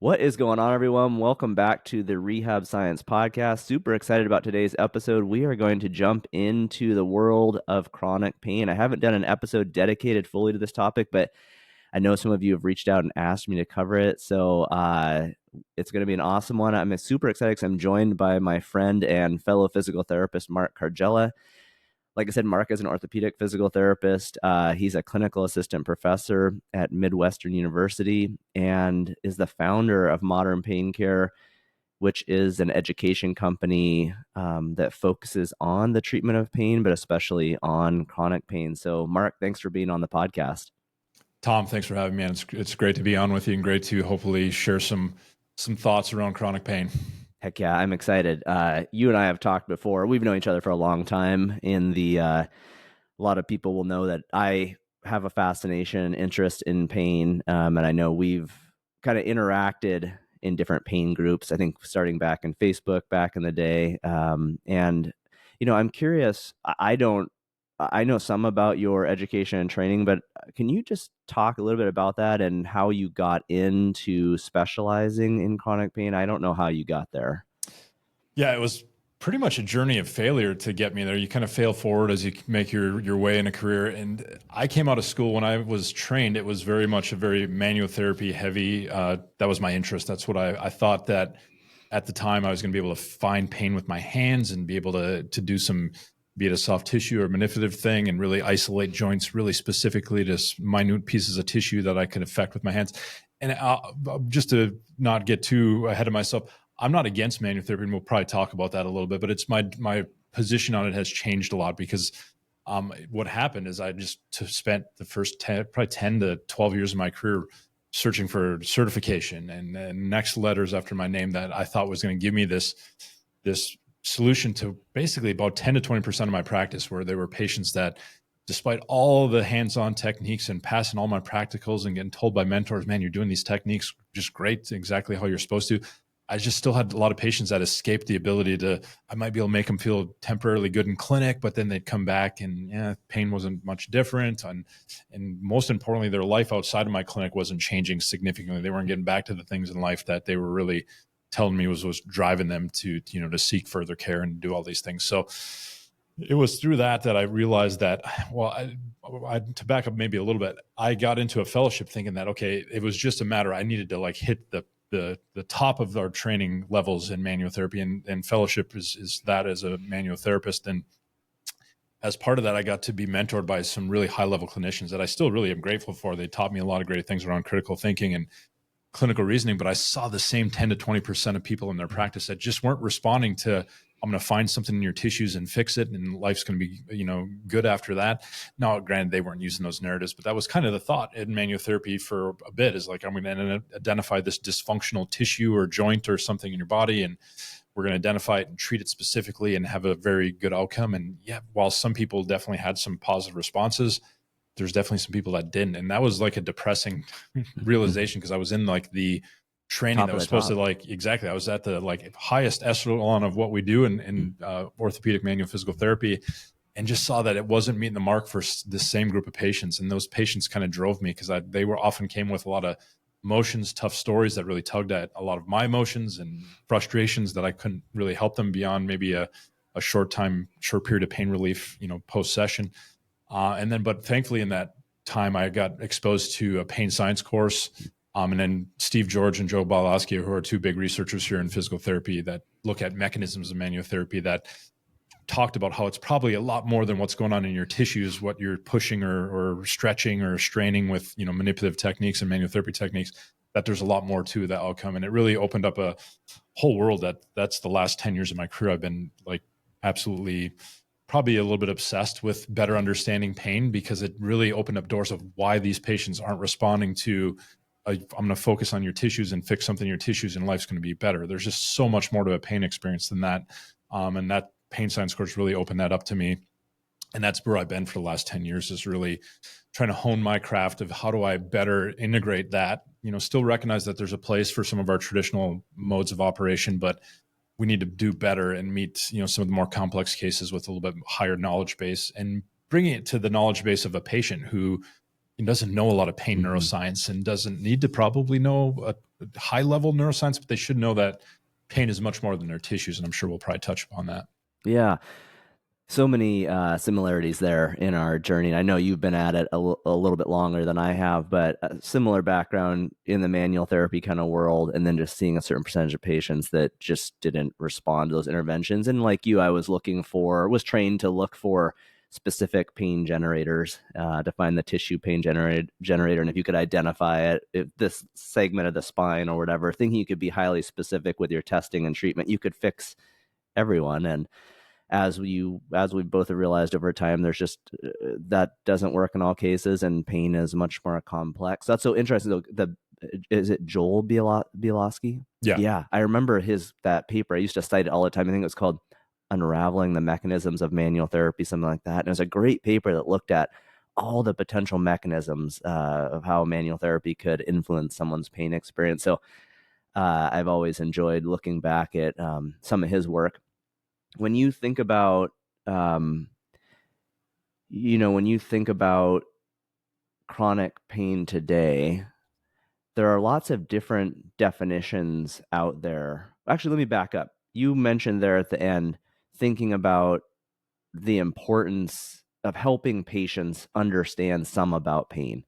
What is going on, everyone? Welcome back to the Rehab Science Podcast. Super excited about today's episode. We are going to jump into the world of chronic pain. I haven't done an episode dedicated fully to this topic, but I know some of you have reached out and asked me to cover it. So it's going to be an awesome one. I'm super excited because I'm joined by my friend and fellow physical therapist, Mark Kargela. Like I said, Mark is an orthopedic physical therapist. He's a clinical assistant professor at Midwestern University and is the founder of Modern Pain Care, which is an education company that focuses on the treatment of pain, but especially on chronic pain. So, Mark, thanks for being on the podcast. Tom, thanks for having me, man. It's great to be on with you and great to hopefully share some thoughts around chronic pain. Heck yeah, I'm excited. You and I have talked before. We've known each other for a long time. A lot of people will know that I have a fascination, interest in pain, and I know we've kind of interacted in different pain groups. I think starting back in Facebook back in the day, and I'm curious. I know some about your education and training, but can you just talk a little bit about that and how you got into specializing in chronic pain? I don't know how you got there. Yeah, it was pretty much a journey of failure to get me there. You kind of fail forward as you make your way in a career. And I came out of school when I was trained. It was very much a very manual therapy heavy. That was my interest. That's what I thought that at the time I was going to be able to find pain with my hands and be able to do some, be it a soft tissue or manipulative thing, and really isolate joints really specifically to minute pieces of tissue that I could affect with my hands. And just to not get too ahead of myself, I'm not against manual therapy, and we'll probably talk about that a little bit, but it's my position on it has changed a lot because what happened is I just spent the first probably 10 to 12 years of my career searching for certification and next letters after my name that I thought was going to give me this solution to basically about 10 to 20% of my practice, where there were patients that, despite all the hands-on techniques and passing all my practicals and getting told by mentors, man, you're doing these techniques just great, exactly how you're supposed to, I just still had a lot of patients that escaped the ability to, I might be able to make them feel temporarily good in clinic, but then they'd come back and pain wasn't much different. And most importantly, their life outside of my clinic wasn't changing significantly. They weren't getting back to the things in life that they were really telling me was driving them to seek further care and do all these things. So it was through that I realized that, well, to back up maybe a little bit, I got into a fellowship thinking that, okay, it was just a matter, I needed to like hit the top of our training levels in manual therapy, and fellowship is that as a manual therapist. And as part of that, I got to be mentored by some really high level clinicians that I still really am grateful for. They taught me a lot of great things around critical thinking and clinical reasoning, but I saw the same 10 to 20% of people in their practice that just weren't responding to, I'm going to find something in your tissues and fix it, and life's going to be, good after that. Now, granted, they weren't using those narratives, but that was kind of the thought in manual therapy for a bit, is like, I'm going to identify this dysfunctional tissue or joint or something in your body, and we're going to identify it and treat it specifically and have a very good outcome. And yeah, while some people definitely had some positive responses, there's definitely some people that didn't. And that was like a depressing realization, because I was in like the training that was supposed to, like, exactly, I was at the like highest echelon of what we do in orthopedic manual physical therapy, and just saw that it wasn't meeting the mark for the same group of patients. And those patients kind of drove me, because they were often came with a lot of emotions, tough stories that really tugged at a lot of my emotions and frustrations that I couldn't really help them beyond maybe a short period of pain relief, post session. But thankfully in that time I got exposed to a pain science course. And then Steve George and Joe Balowski, who are two big researchers here in physical therapy that look at mechanisms of manual therapy, that talked about how it's probably a lot more than what's going on in your tissues, what you're pushing or stretching or straining with, manipulative techniques and manual therapy techniques, that there's a lot more to the outcome. And it really opened up a whole world that's the last 10 years of my career. I've been like absolutely probably a little bit obsessed with better understanding pain, because it really opened up doors of why these patients aren't responding to, I'm going to focus on your tissues and fix something in your tissues and life's going to be better. There's just so much more to a pain experience than that. And that pain science course really opened that up to me. And that's where I've been for the last 10 years, is really trying to hone my craft of how do I better integrate that, still recognize that there's a place for some of our traditional modes of operation, but we need to do better and meet, some of the more complex cases with a little bit higher knowledge base, and bringing it to the knowledge base of a patient who, doesn't know a lot of pain Hmm. neuroscience and doesn't need to probably know a high level neuroscience, but they should know that pain is much more than their tissues. And I'm sure we'll probably touch upon that. Yeah. So many similarities there in our journey. I know you've been at it a little bit longer than I have, but a similar background in the manual therapy kind of world, and then just seeing a certain percentage of patients that just didn't respond to those interventions. And like you, I was trained to look for specific pain generators to find the tissue pain generator. And if you could identify it, if this segment of the spine or whatever, thinking you could be highly specific with your testing and treatment, you could fix everyone. And as we both have realized over time, there's just that doesn't work in all cases, and pain is much more complex. That's so interesting. The Is it Joel Bielowski? Yeah. Yeah, I remember that paper. I used to cite it all the time. I think it was called "Unraveling the Mechanisms of Manual Therapy," something like that. And it was a great paper that looked at all the potential mechanisms of how manual therapy could influence someone's pain experience. So I've always enjoyed looking back at some of his work. When you think about um, when you think about chronic pain today, there are lots of different definitions out there. Actually, let me back up. You mentioned there at the end thinking about the importance of helping patients understand some about pain.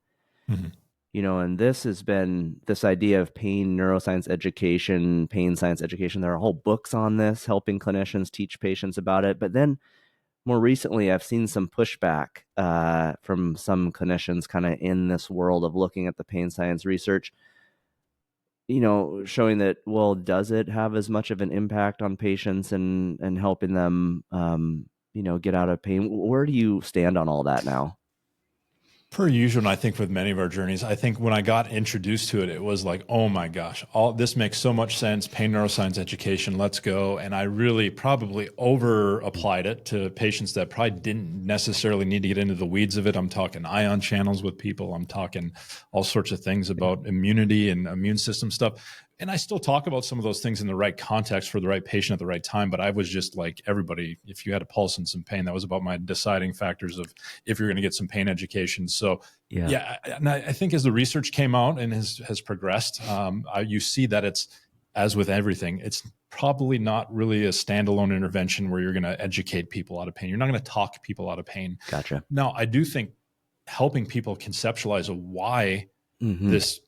Mhm. And this has been this idea of pain neuroscience education, pain science education. There are whole books on this, helping clinicians teach patients about it. But then more recently, I've seen some pushback from some clinicians kind of in this world of looking at the pain science research, showing that, well, does it have as much of an impact on patients and helping them, get out of pain? Where do you stand on all that now? Per usual, and I think with many of our journeys, I think when I got introduced to it, it was like, oh my gosh, all this makes so much sense. Pain neuroscience education, let's go. And I really probably over applied it to patients that probably didn't necessarily need to get into the weeds of it. I'm talking ion channels with people. I'm talking all sorts of things about immunity and immune system stuff. And I still talk about some of those things in the right context for the right patient at the right time. But I was just like everybody, if you had a pulse and some pain, that was about my deciding factors of if you're going to get some pain education. So Yeah. yeah, and I think as the research came out and has progressed, you see that it's, as with everything, it's probably not really a standalone intervention where you're going to educate people out of pain. You're not going to talk people out of pain. Gotcha. Now, I do think helping people conceptualize why Hmm. this,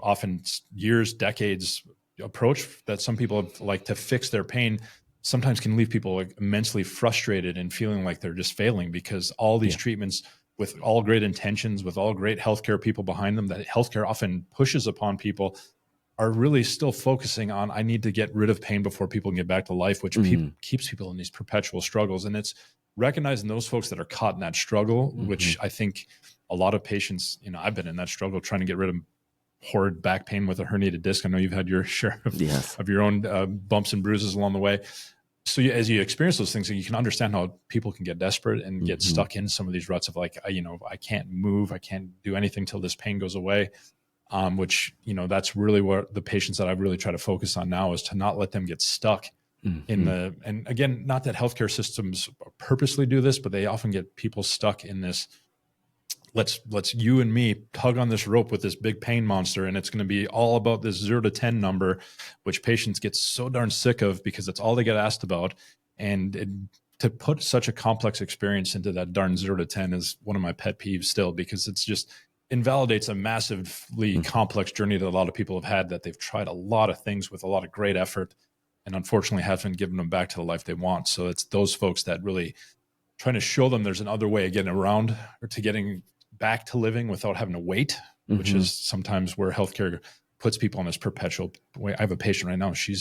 often years, decades approach that some people have, like, to fix their pain sometimes can leave people like immensely frustrated and feeling like they're just failing because all these Yeah. treatments, with all great intentions, with all great healthcare people behind them, that healthcare often pushes upon people, are really still focusing on, I need to get rid of pain before people can get back to life, which Hmm. keeps people in these perpetual struggles. And it's recognizing those folks that are caught in that struggle, Hmm. which I think a lot of patients, I've been in that struggle trying to get rid of horrid back pain with a herniated disc. I know you've had your share Yes. of your own bumps and bruises along the way. So as you experience those things, you can understand how people can get desperate and get Hmm. stuck in some of these ruts of like, I can't move, I can't do anything till this pain goes away. Which, that's really what the patients that I really try to focus on now is to not let them get stuck Hmm. and again, not that healthcare systems purposely do this, but they often get people stuck in this, let's you and me tug on this rope with this big pain monster, and it's going to be all about this 0 to 10 number, which patients get so darn sick of because that's all they get asked about. And to put such a complex experience into that darn 0 to 10 is one of my pet peeves still, because it's just invalidates a massively complex journey that a lot of people have had, that they've tried a lot of things with a lot of great effort and unfortunately haven't given them back to the life they want. So it's those folks that really trying to show them there's another way of getting around or to getting back to living without having to wait, which Hmm. is sometimes where healthcare puts people on this perpetual way. I have a patient right now. She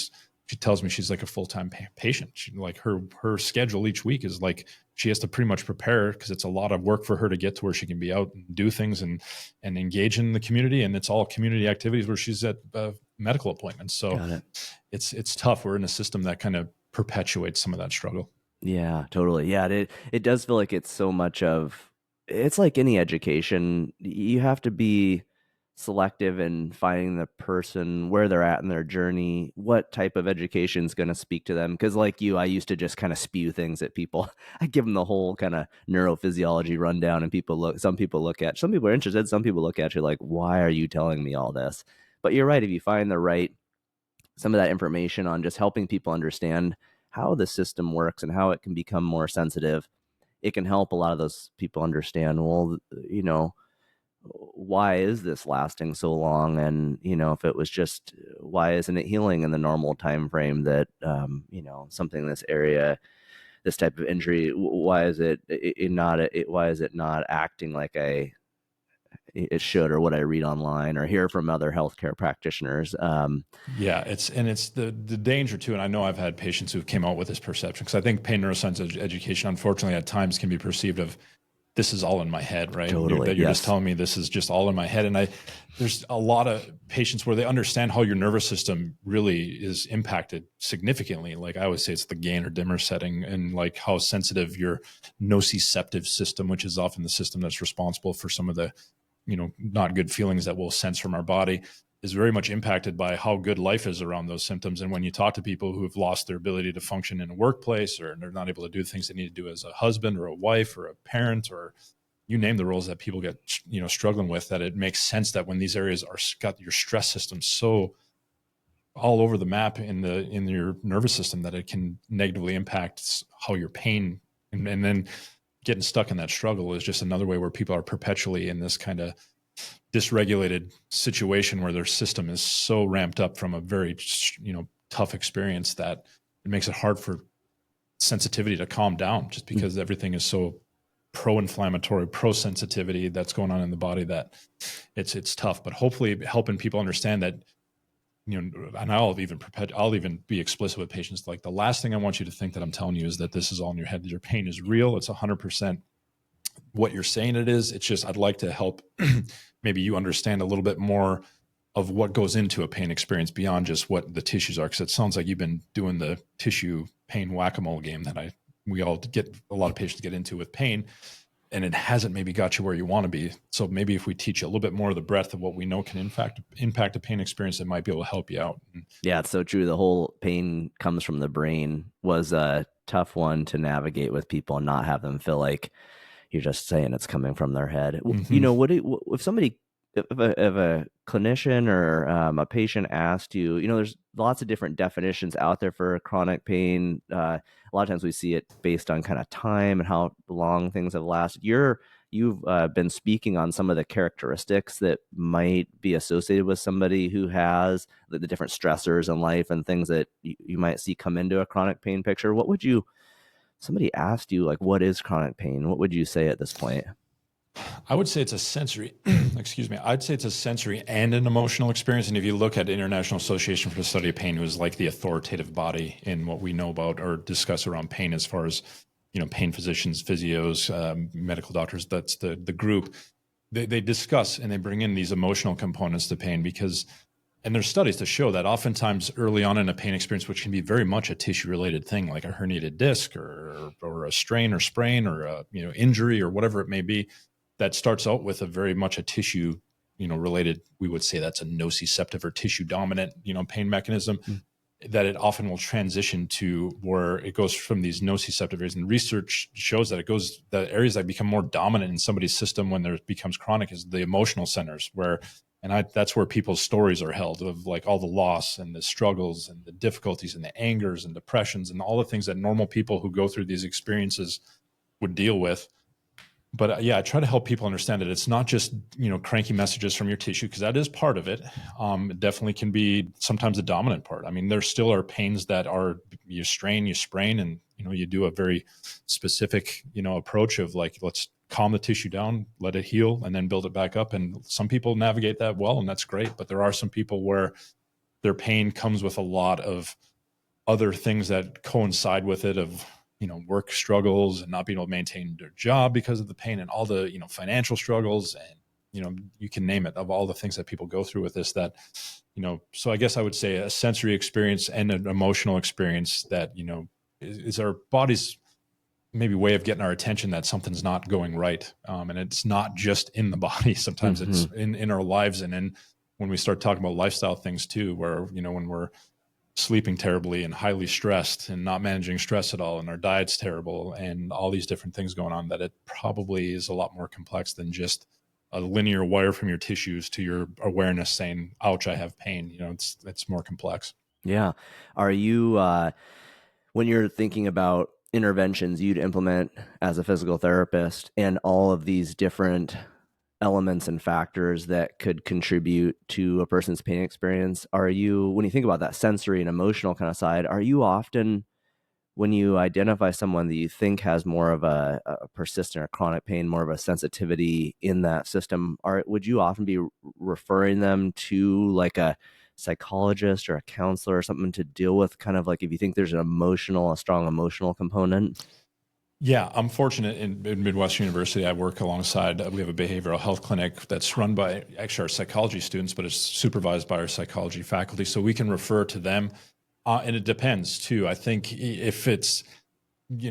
tells me she's like a full-time patient. She, like, her schedule each week is like, she has to pretty much prepare because it's a lot of work for her to get to where she can be out and do things and engage in the community. And it's all community activities where she's at medical appointments. So Got it. it's tough. We're in a system that kind of perpetuates some of that struggle. Yeah, totally. Yeah, it does feel like it's so much of it's like any education. You have to be selective in finding the person where they're at in their journey, what type of education is going to speak to them. Because, like you, I used to just kind of spew things at people. I give them the whole kind of neurophysiology rundown, and some people are interested, some people look at you like, why are you telling me all this? But you're right. If you find some of that information on just helping people understand how the system works and how it can become more sensitive, it can help a lot of those people understand, well, why is this lasting so long? And if it was just, why isn't it healing in the normal time frame that something in this area, this type of injury, why is why is it not acting like it should, or what I read online or hear from other healthcare practitioners? Yeah, it's the danger too. And I know I've had patients who came out with this perception, because I think pain neuroscience education, unfortunately, at times can be perceived of, this is all in my head, right? Totally, You're just yes. telling me this is just all in my head. And there's a lot of patients where they understand how your nervous system really is impacted significantly. Like I always say, it's the gain or dimmer setting, and like how sensitive your nociceptive system, which is often the system that's responsible for some of the, not good feelings that we'll sense from our body, is very much impacted by how good life is around those symptoms. And when you talk to people who have lost their ability to function in a workplace, or they're not able to do the things they need to do as a husband or a wife or a parent, or you name the roles that people get, struggling with, that it makes sense that when these areas are got your stress system so all over the map in your nervous system, that it can negatively impact how your pain, and then getting stuck in that struggle is just another way where people are perpetually in this kind of dysregulated situation where their system is so ramped up from a very tough experience that it makes it hard for sensitivity to calm down, just because everything is so pro-inflammatory, pro-sensitivity that's going on in the body, that it's tough. But hopefully helping people understand that, and I'll even be explicit with patients, like, the last thing I want you to think that I'm telling you is that this is all in your head. Your pain is real. It's 100% what you're saying it is. It's just, I'd like to help maybe you understand a little bit more of what goes into a pain experience beyond just what the tissues are. Because it sounds like you've been doing the tissue pain whack-a-mole game that we all get, a lot of patients get into with pain, and it hasn't maybe got you where you want to be. So maybe if we teach you a little bit more of the breadth of what we know can impact a pain experience, it might be able to help you out. Yeah, it's so true. The whole pain comes from the brain was a tough one to navigate with people and not have them feel like you're just saying it's coming from their head. Mm-hmm. If somebody, if a clinician or a patient asked you, there's lots of different definitions out there for chronic pain. A lot of times we see it based on kind of time and how long things have lasted. You've been speaking on some of the characteristics that might be associated with somebody who has the different stressors in life and things that you might see come into a chronic pain picture. Somebody asked you, like, what is chronic pain? What would you say at this point? I would say it's a sensory, excuse me. I'd say it's a sensory and an emotional experience. And if you look at International Association for the Study of Pain, who's like the authoritative body in what we know about or discuss around pain, as far as, pain physicians, physios, medical doctors, that's the group. They discuss and they bring in these emotional components to pain, because, and there's studies to show that oftentimes early on in a pain experience, which can be very much a tissue related thing, like a herniated disc or a strain or sprain or a, injury or whatever it may be, that starts out with a very much a tissue, related, we would say that's a nociceptive or tissue dominant, pain mechanism, that it often will transition to where it goes from these nociceptive areas. And research shows that the areas that become more dominant in somebody's system when there becomes chronic is the emotional centers, that's where people's stories are held, of like all the loss and the struggles and the difficulties and the angers and depressions and all the things that normal people who go through these experiences would deal with. But yeah, I try to help people understand that it's not just, cranky messages from your tissue, because that is part of it. It definitely can be sometimes the dominant part. I mean, there still are pains that are, you strain, you sprain, and, you do a very specific, approach of like, let's calm the tissue down, let it heal, and then build it back up. And some people navigate that well, and that's great. But there are some people where their pain comes with a lot of other things that coincide with it, of, work struggles and not being able to maintain their job because of the pain, and all the, financial struggles, and, you can name it, of all the things that people go through with this, that, so I guess I would say a sensory experience and an emotional experience that, is our body's maybe way of getting our attention that something's not going right. And it's not just in the body. Sometimes Mm-hmm. it's in our lives. And then when we start talking about lifestyle things too, where, when we're sleeping terribly and highly stressed and not managing stress at all, and our diet's terrible and all these different things going on, that it probably is a lot more complex than just a linear wire from your tissues to your awareness saying, ouch, I have pain. It's more complex. Yeah. Are you, when you're thinking about interventions you'd implement as a physical therapist and all of these different elements and factors that could contribute to a person's pain experience, are you, when you think about that sensory and emotional kind of side, are you often, when you identify someone that you think has more of a persistent or chronic pain, more of a sensitivity in that system, would you often be referring them to like a psychologist or a counselor or something to deal with, kind of like if you think there's a strong emotional component? Yeah, I'm fortunate in Midwestern University. I work alongside, we have a behavioral health clinic that's run by actually our psychology students, but it's supervised by our psychology faculty. So we can refer to them. And it depends too. I think if it's,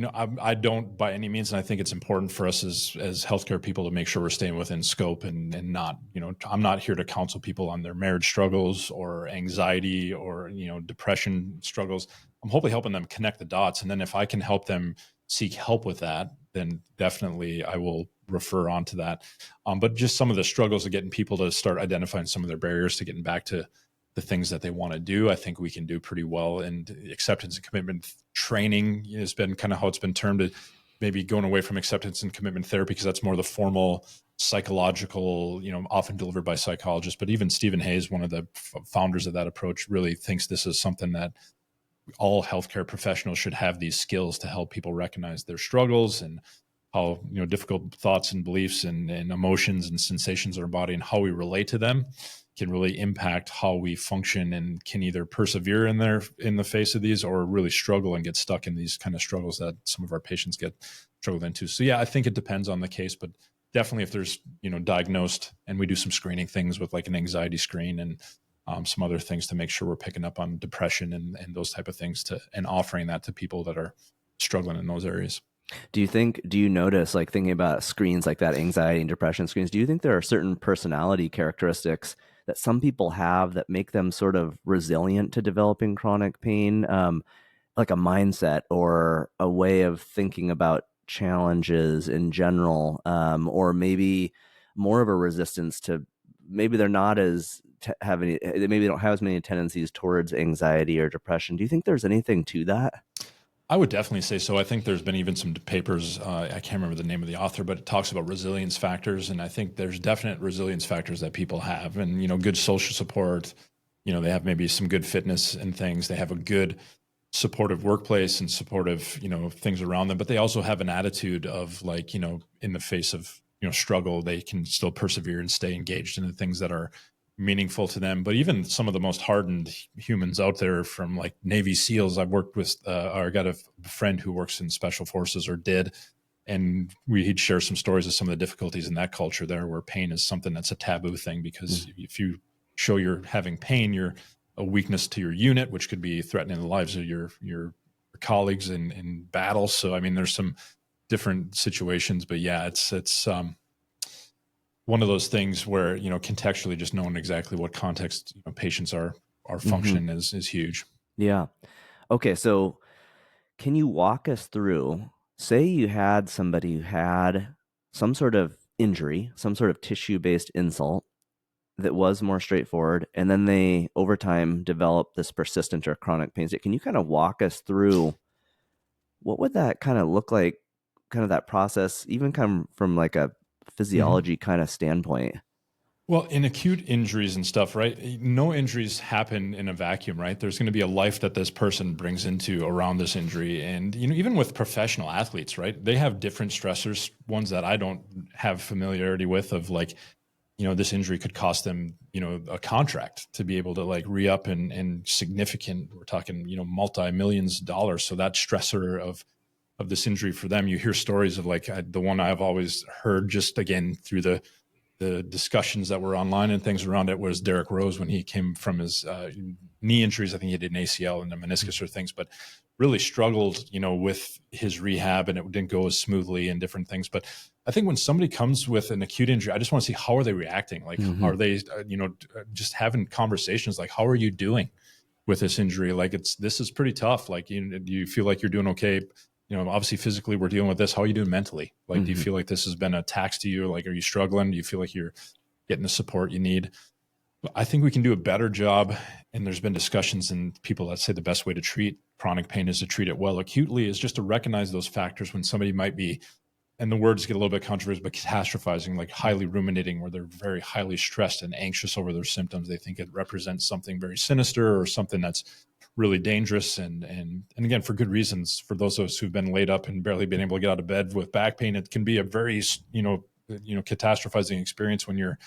I don't by any means, and I think it's important for us as healthcare people to make sure we're staying within scope and not, I'm not here to counsel people on their marriage struggles or anxiety or, depression struggles. I'm hopefully helping them connect the dots. And then if I can help them seek help with that, then definitely I will refer on to that. But just some of the struggles of getting people to start identifying some of their barriers to getting back to the things that they want to do, I think we can do pretty well. And acceptance and commitment training has been kind of how it's been termed, maybe going away from acceptance and commitment therapy, because that's more the formal psychological, often delivered by psychologists. But even Stephen Hayes, one of the founders of that approach, really thinks this is something that all healthcare professionals should have, these skills to help people recognize their struggles and how difficult thoughts and beliefs and emotions and sensations in our body and how we relate to them can really impact how we function and can either persevere in the face of these or really struggle and get stuck in these kind of struggles that some of our patients get struggled into. So yeah, I think it depends on the case, but definitely if there's diagnosed, and we do some screening things with like an anxiety screen and some other things to make sure we're picking up on depression and those type of things and offering that to people that are struggling in those areas. Do you notice, like thinking about screens like that, anxiety and depression screens, do you think there are certain personality characteristics that some people have that make them sort of resilient to developing chronic pain? Like a mindset or a way of thinking about challenges in general, or maybe more of a resistance to, maybe they're not as maybe they don't have as many tendencies towards anxiety or depression. Do you think there's anything to that? I would definitely say so. I think there's been even some papers, I can't remember the name of the author, but it talks about resilience factors. And I think there's definite resilience factors that people have. And, good social support, they have maybe some good fitness and things. They have a good supportive workplace and supportive, things around them. But they also have an attitude of like, in the face of, struggle, they can still persevere and stay engaged in the things that are meaningful to them. But even some of the most hardened humans out there, from like Navy SEALs, I've worked with, or got a friend who works in special forces or did, and he'd share some stories of some of the difficulties in that culture there, where pain is something that's a taboo thing, because if you show you're having pain, you're a weakness to your unit, which could be threatening the lives of your colleagues in battle. So, I mean, there's some different situations, but yeah, it's one of those things where, contextually just knowing exactly what context patients are Mm-hmm. functioning is huge. Yeah. Okay. So can you walk us through, say you had somebody who had some sort of injury, some sort of tissue-based insult that was more straightforward, and then they over time developed this persistent or chronic pain state. Can you kind of walk us through what would that kind of look like, kind of that process, even come from like a Mhm. physiology kind of standpoint? Well, in acute injuries and stuff, right? No injuries happen in a vacuum, right? There's going to be a life that this person brings into around this injury. And, even with professional athletes, right? They have different stressors, ones that I don't have familiarity with, of like, this injury could cost them, a contract to be able to like re-up and significant, we're talking, multi-millions of dollars. So that stressor of this injury for them, you hear stories of like the one I've always heard, just again through the the discussions that were online and things around it was Derek Rose when he came from his knee injuries. I think he did an ACL and a meniscus or things, but really struggled, with his rehab, and it didn't go as smoothly and different things. But I think when somebody comes with an acute injury, I just want to see how are they reacting? Like, are they, just having conversations like, how are you doing with this injury? Like, this is pretty tough. Like, do you feel like you're doing okay? Obviously physically we're dealing with this. How are you doing mentally? Like, do you feel like this has been a tax to you? Like, are you struggling? Do you feel like you're getting the support you need? I think we can do a better job. And there's been discussions and people that say the best way to treat chronic pain is to treat it well acutely, is just to recognize those factors when somebody might be, and the words get a little bit controversial, but catastrophizing, like highly ruminating, where they're very highly stressed and anxious over their symptoms. They think it represents something very sinister or something that's really dangerous. And again, for good reasons. For those of us who've been laid up and barely been able to get out of bed with back pain, it can be a very, catastrophizing experience when you're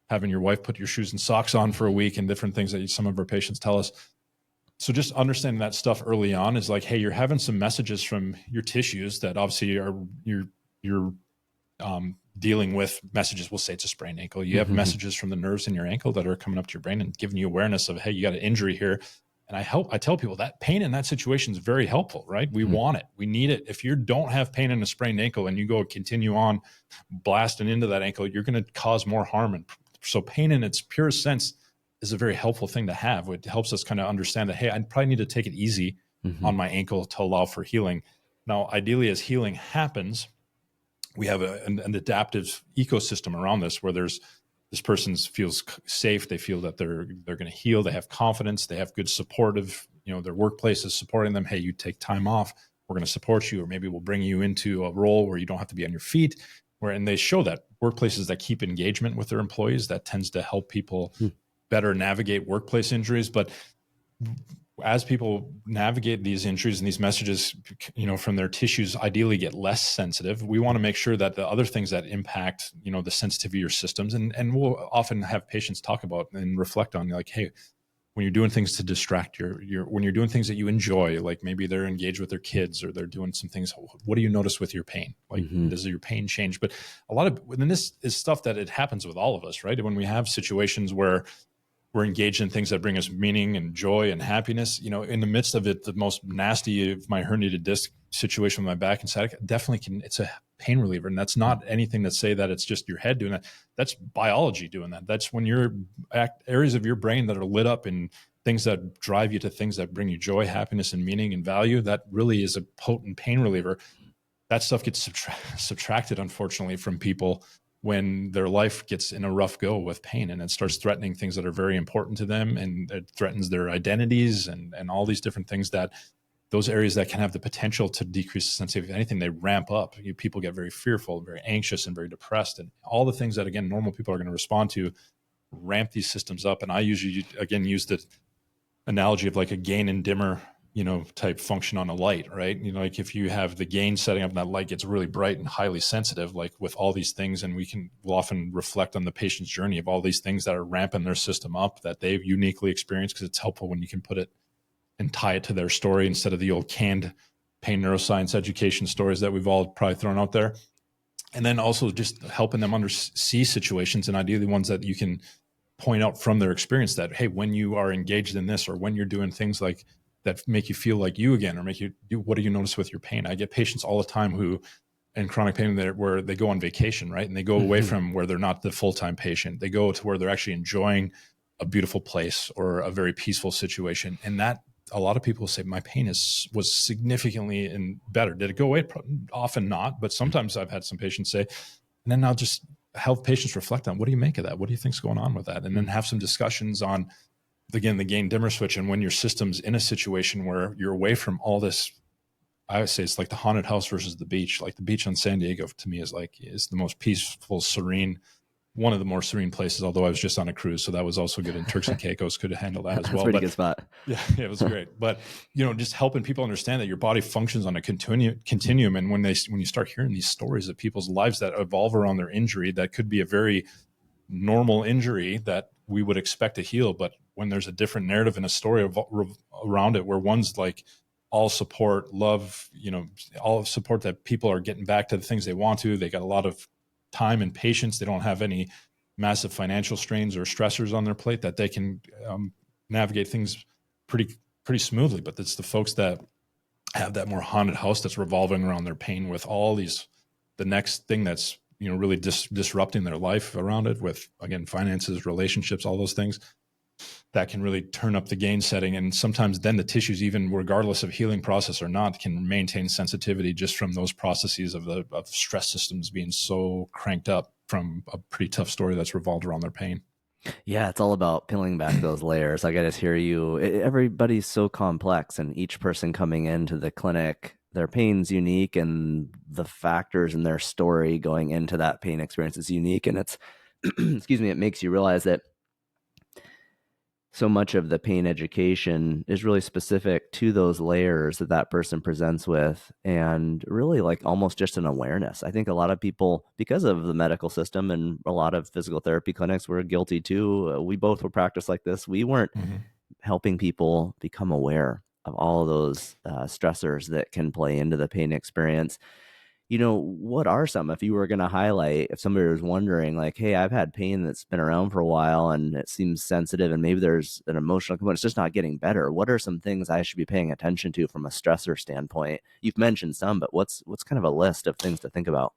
having your wife put your shoes and socks on for a week and different things that some of our patients tell us. So just understanding that stuff early on is like, hey, you're having some messages from your tissues that obviously are you're dealing with messages. We'll say it's a sprained ankle. You have messages from the nerves in your ankle that are coming up to your brain and giving you awareness of, hey, you got an injury here. And I tell people that pain in that situation is very helpful, right? We want it. We need it. If you don't have pain in a sprained ankle and you go continue on blasting into that ankle, you're going to cause more harm. And so pain in its purest sense is a very helpful thing to have. It helps us kind of understand that, hey, I probably need to take it easy on my ankle to allow for healing. Now, ideally, as healing happens, we have an adaptive ecosystem around this where this person feels safe. They feel that they're going to heal. They have confidence. They have good supportive, their workplace is supporting them. Hey, you take time off. We're going to support you, or maybe we'll bring you into a role where you don't have to be on your feet. And they show that workplaces that keep engagement with their employees, that tends to help people better navigate workplace injuries. But as people navigate these injuries and these messages, from their tissues ideally get less sensitive, we want to make sure that the other things that impact, the sensitivity of your systems, and we'll often have patients talk about and reflect on, like, hey, when you're doing things to distract when you're doing things that you enjoy, like maybe they're engaged with their kids or they're doing some things, what do you notice with your pain? Like, does your pain change? But and this is stuff that it happens with all of us, right? When we have situations where we're engaged in things that bring us meaning and joy and happiness, in the midst of it, the most nasty of my herniated disc situation with my back and sciatica definitely it's a pain reliever. And that's not anything to say that it's just your head doing that. That's biology doing that. That's when your areas of your brain that are lit up in things that drive you to things that bring you joy, happiness, and meaning and value. That really is a potent pain reliever. That stuff gets subtracted, unfortunately, from people when their life gets in a rough go with pain, and it starts threatening things that are very important to them, and it threatens their identities and all these different things, that those areas that can have the potential to decrease the sensitivity. If anything, they ramp up. People get very fearful, very anxious, and very depressed, and all the things that, again, normal people are going to respond to ramp these systems up. And I usually, again, use the analogy of like a gain and dimmer type function on a light, right? Like if you have the gain setting up and that light gets really bright and highly sensitive, like with all these things, and we'll often reflect on the patient's journey of all these things that are ramping their system up that they've uniquely experienced, because it's helpful when you can put it and tie it to their story instead of the old canned pain neuroscience education stories that we've all probably thrown out there. And then also just helping them see situations, and ideally ones that you can point out from their experience that, hey, when you are engaged in this, or when you're doing things like that make you feel like you again, or make you do, what do you notice with your pain? I get patients all the time who, in chronic pain, where they go on vacation, right? And they go away from where they're not the full-time patient. They go to where they're actually enjoying a beautiful place or a very peaceful situation. And that, a lot of people say, my pain was significantly better. Did it go away? Often not, but sometimes I've had some patients say, and then I'll just have patients reflect on, what do you make of that? What do you think's going on with that? And then have some discussions on, again, the gain dimmer switch. And when your system's in a situation where you're away from all this, I would say it's like the haunted house versus the beach. Like the beach on San Diego, to me, is the most peaceful, serene, one of the more serene places, although I was just on a cruise. So that was also good. And Turks and Caicos could handle that as well. That's a pretty good spot. Yeah, it was great. But, just helping people understand that your body functions on a continuum. And when you start hearing these stories of people's lives that evolve around their injury, that could be a very normal injury that we would expect to heal. But when there's a different narrative and a story around it, where one's like all support, love, all support, that people are getting back to the things they want to, they got a lot of time and patience. They don't have any massive financial strains or stressors on their plate, that they can navigate things pretty smoothly. But it's the folks that have that more haunted house that's revolving around their pain with all these, the next thing that's, really disrupting their life around it with, again, finances, relationships, all those things that can really turn up the gain setting. And sometimes then the tissues, even regardless of healing process or not, can maintain sensitivity just from those processes of stress systems being so cranked up from a pretty tough story that's revolved around their pain. Yeah, it's all about peeling back those layers. I got to hear you. Everybody's so complex, and each person coming into the clinic, their pain's unique, and the factors in their story going into that pain experience is unique. And it's, excuse me, it makes you realize that so much of the pain education is really specific to those layers that that person presents with, and really like almost just an awareness. I think a lot of people, because of the medical system and a lot of physical therapy clinics, we're guilty too. We both were practiced like this. We weren't helping people become aware of all of those stressors that can play into the pain experience. What are some, if you were going to highlight, if somebody was wondering like, hey, I've had pain that's been around for a while and it seems sensitive and maybe there's an emotional component, it's just not getting better. What are some things I should be paying attention to from a stressor standpoint? You've mentioned some, but what's kind of a list of things to think about?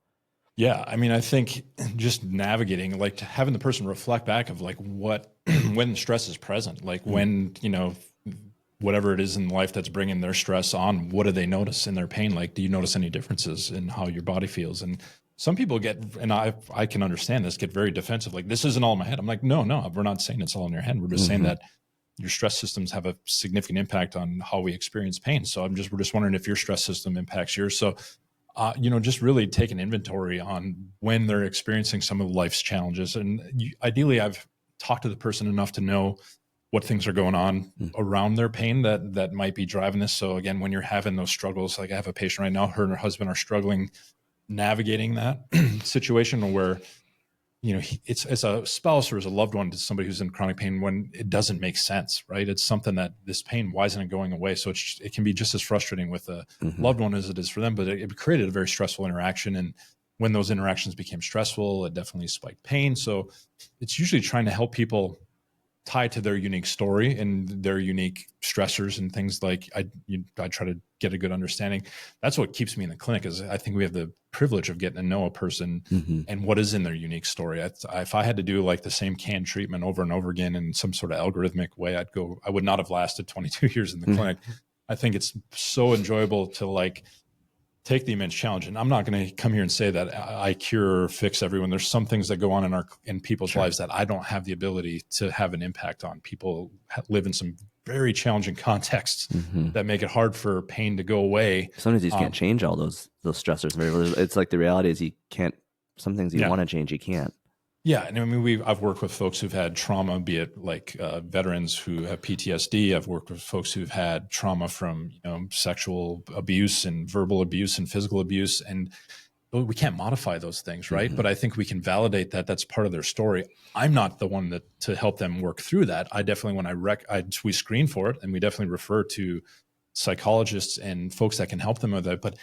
Yeah. I mean, I think just navigating, like having the person reflect back of like what, when stress is present, like when, whatever it is in life that's bringing their stress on, what do they notice in their pain? Like, do you notice any differences in how your body feels? And some people get, and I can understand this, get very defensive. Like, this isn't all in my head. I'm like, no, we're not saying it's all in your head. We're just saying that your stress systems have a significant impact on how we experience pain. So we're just wondering if your stress system impacts yours. So, just really take an inventory on when they're experiencing some of life's challenges. And ideally, I've talked to the person enough to know what things are going on around their pain that might be driving this. So again, when you're having those struggles, like I have a patient right now, her and her husband are struggling navigating that situation where, it's as a spouse or as a loved one to somebody who's in chronic pain, when it doesn't make sense, right? It's something that this pain, why isn't it going away? So it can be just as frustrating with a loved one as it is for them, but it created a very stressful interaction. And when those interactions became stressful, it definitely spiked pain. So it's usually trying to help people tied to their unique story and their unique stressors and things. Like I try to get a good understanding. That's what keeps me in the clinic, is I think we have the privilege of getting to know a person and what is in their unique story. If I had to do like the same canned treatment over and over again in some sort of algorithmic way, I would not have lasted 22 years in the clinic. I think it's so enjoyable to like take the immense challenge. And I'm not going to come here and say that I cure or fix everyone. There's some things that go on in people's lives that I don't have the ability to have an impact on. People live in some very challenging contexts that make it hard for pain to go away. Sometimes you just can't change all those stressors. It's like the reality is you can't, some things you want to change, you can't. Yeah. And I mean, I've worked with folks who've had trauma, be it like veterans who have PTSD. I've worked with folks who've had trauma from, sexual abuse and verbal abuse and physical abuse. And we can't modify those things, right? But I think we can validate that that's part of their story. I'm not the one to help them work through that. I definitely, when we screen for it, and we definitely refer to psychologists and folks that can help them with it. But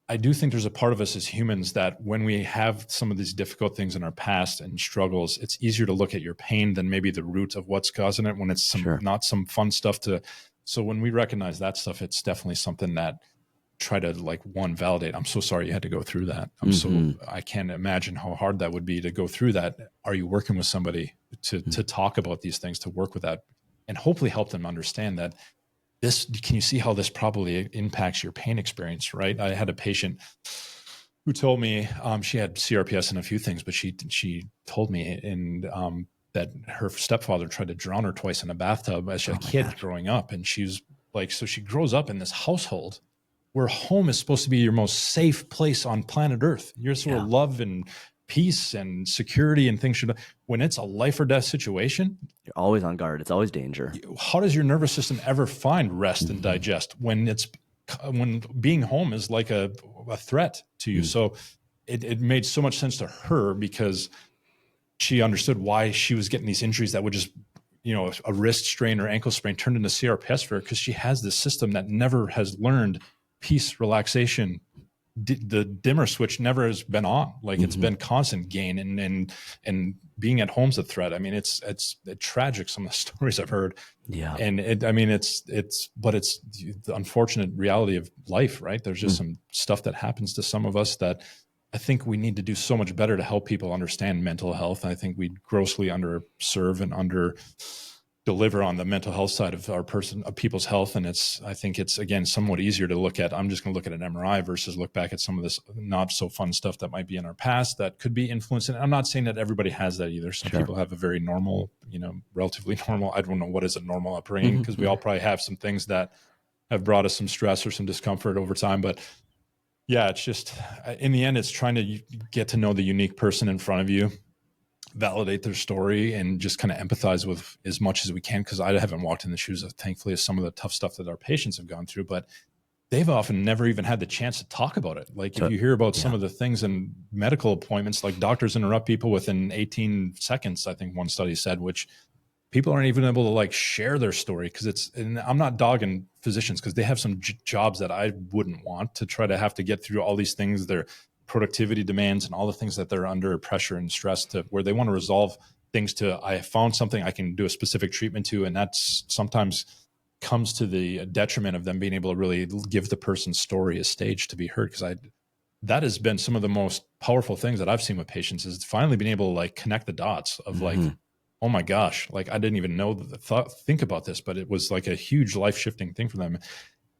I do think there's a part of us as humans that when we have some of these difficult things in our past and struggles, it's easier to look at your pain than maybe the root of what's causing it, when it's not some fun stuff so when we recognize that stuff, it's definitely something that try to like validate. I'm so sorry you had to go through that. I can't imagine how hard that would be to go through that. Are you working with somebody to talk about these things, to work with that, and hopefully help them understand that can you see how this probably impacts your pain experience, right? I had a patient who told me she had CRPS and a few things, but she told me that her stepfather tried to drown her twice in a bathtub as a kid growing up. And she's like, so she grows up in this household where home is supposed to be your most safe place on planet Earth. You're sort of love and peace and security and things. When it's a life or death situation, you're always on guard. It's always danger. How does your nervous system ever find rest and digest when being home is like a threat to you? So it made so much sense to her, because she understood why she was getting these injuries that would just, a wrist strain or ankle sprain turned into CRPS for her, because she has this system that never has learned peace, relaxation, the dimmer switch never has been on. Like it's been constant gain, and being at home's a threat. I mean, it's tragic, some of the stories I've heard. Yeah. And but it's the unfortunate reality of life, right? There's just some stuff that happens to some of us that I think we need to do so much better to help people understand mental health. I think we grossly underserve and under deliver on the mental health side of people's health. And I think it's, again, somewhat easier to look at. I'm just going to look at an MRI versus look back at some of this not so fun stuff that might be in our past that could be influenced. And I'm not saying that everybody has that either. Some people have a very normal, relatively normal, I don't know what is a normal upbringing, because we all probably have some things that have brought us some stress or some discomfort over time. But yeah, it's just, in the end, it's trying to get to know the unique person in front of you, validate their story, and just kind of empathize with as much as we can. Because I haven't walked in the shoes of, thankfully, some of the tough stuff that our patients have gone through, but they've often never even had the chance to talk about it. Like if you hear about some of the things in medical appointments, like doctors interrupt people within 18 seconds, I think one study said, which people aren't even able to like share their story, because and I'm not dogging physicians, because they have some jobs that I wouldn't want to try to have to get through all these things, their productivity demands and all the things that they're under pressure and stress, to where they want to resolve things to, I found something I can do a specific treatment to. And that's sometimes comes to the detriment of them being able to really give the person's story a stage to be heard. Because that has been some of the most powerful things that I've seen with patients, is finally being able to like connect the dots of like, oh my gosh, like I didn't even know think about this, but it was like a huge life-shifting thing for them.